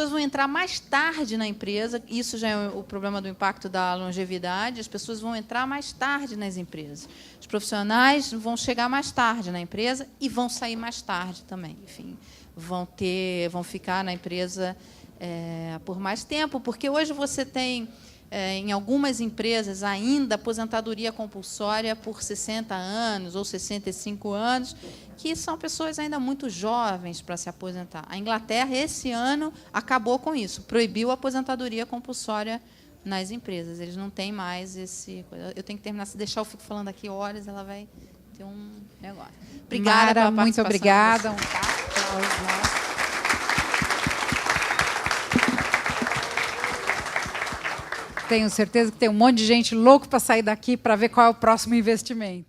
vão entrar mais tarde na empresa. Isso já é o problema do impacto da longevidade. As pessoas vão entrar mais tarde nas empresas. Os profissionais vão chegar mais tarde na empresa e vão sair mais tarde também. Enfim, vão ficar na empresa por mais tempo, porque hoje você tem, em algumas empresas, ainda aposentadoria compulsória por 60 anos ou 65 anos, que são pessoas ainda muito jovens para se aposentar. A Inglaterra, esse ano, acabou com isso, proibiu a aposentadoria compulsória nas empresas. Eles não têm mais esse... Eu tenho que terminar. Se deixar, eu fico falando aqui horas, ela vai ter um negócio. Obrigada, Mara, pela muito participação. obrigada. Tá? Tenho certeza que tem um monte de gente louco para sair daqui para ver qual é o próximo investimento.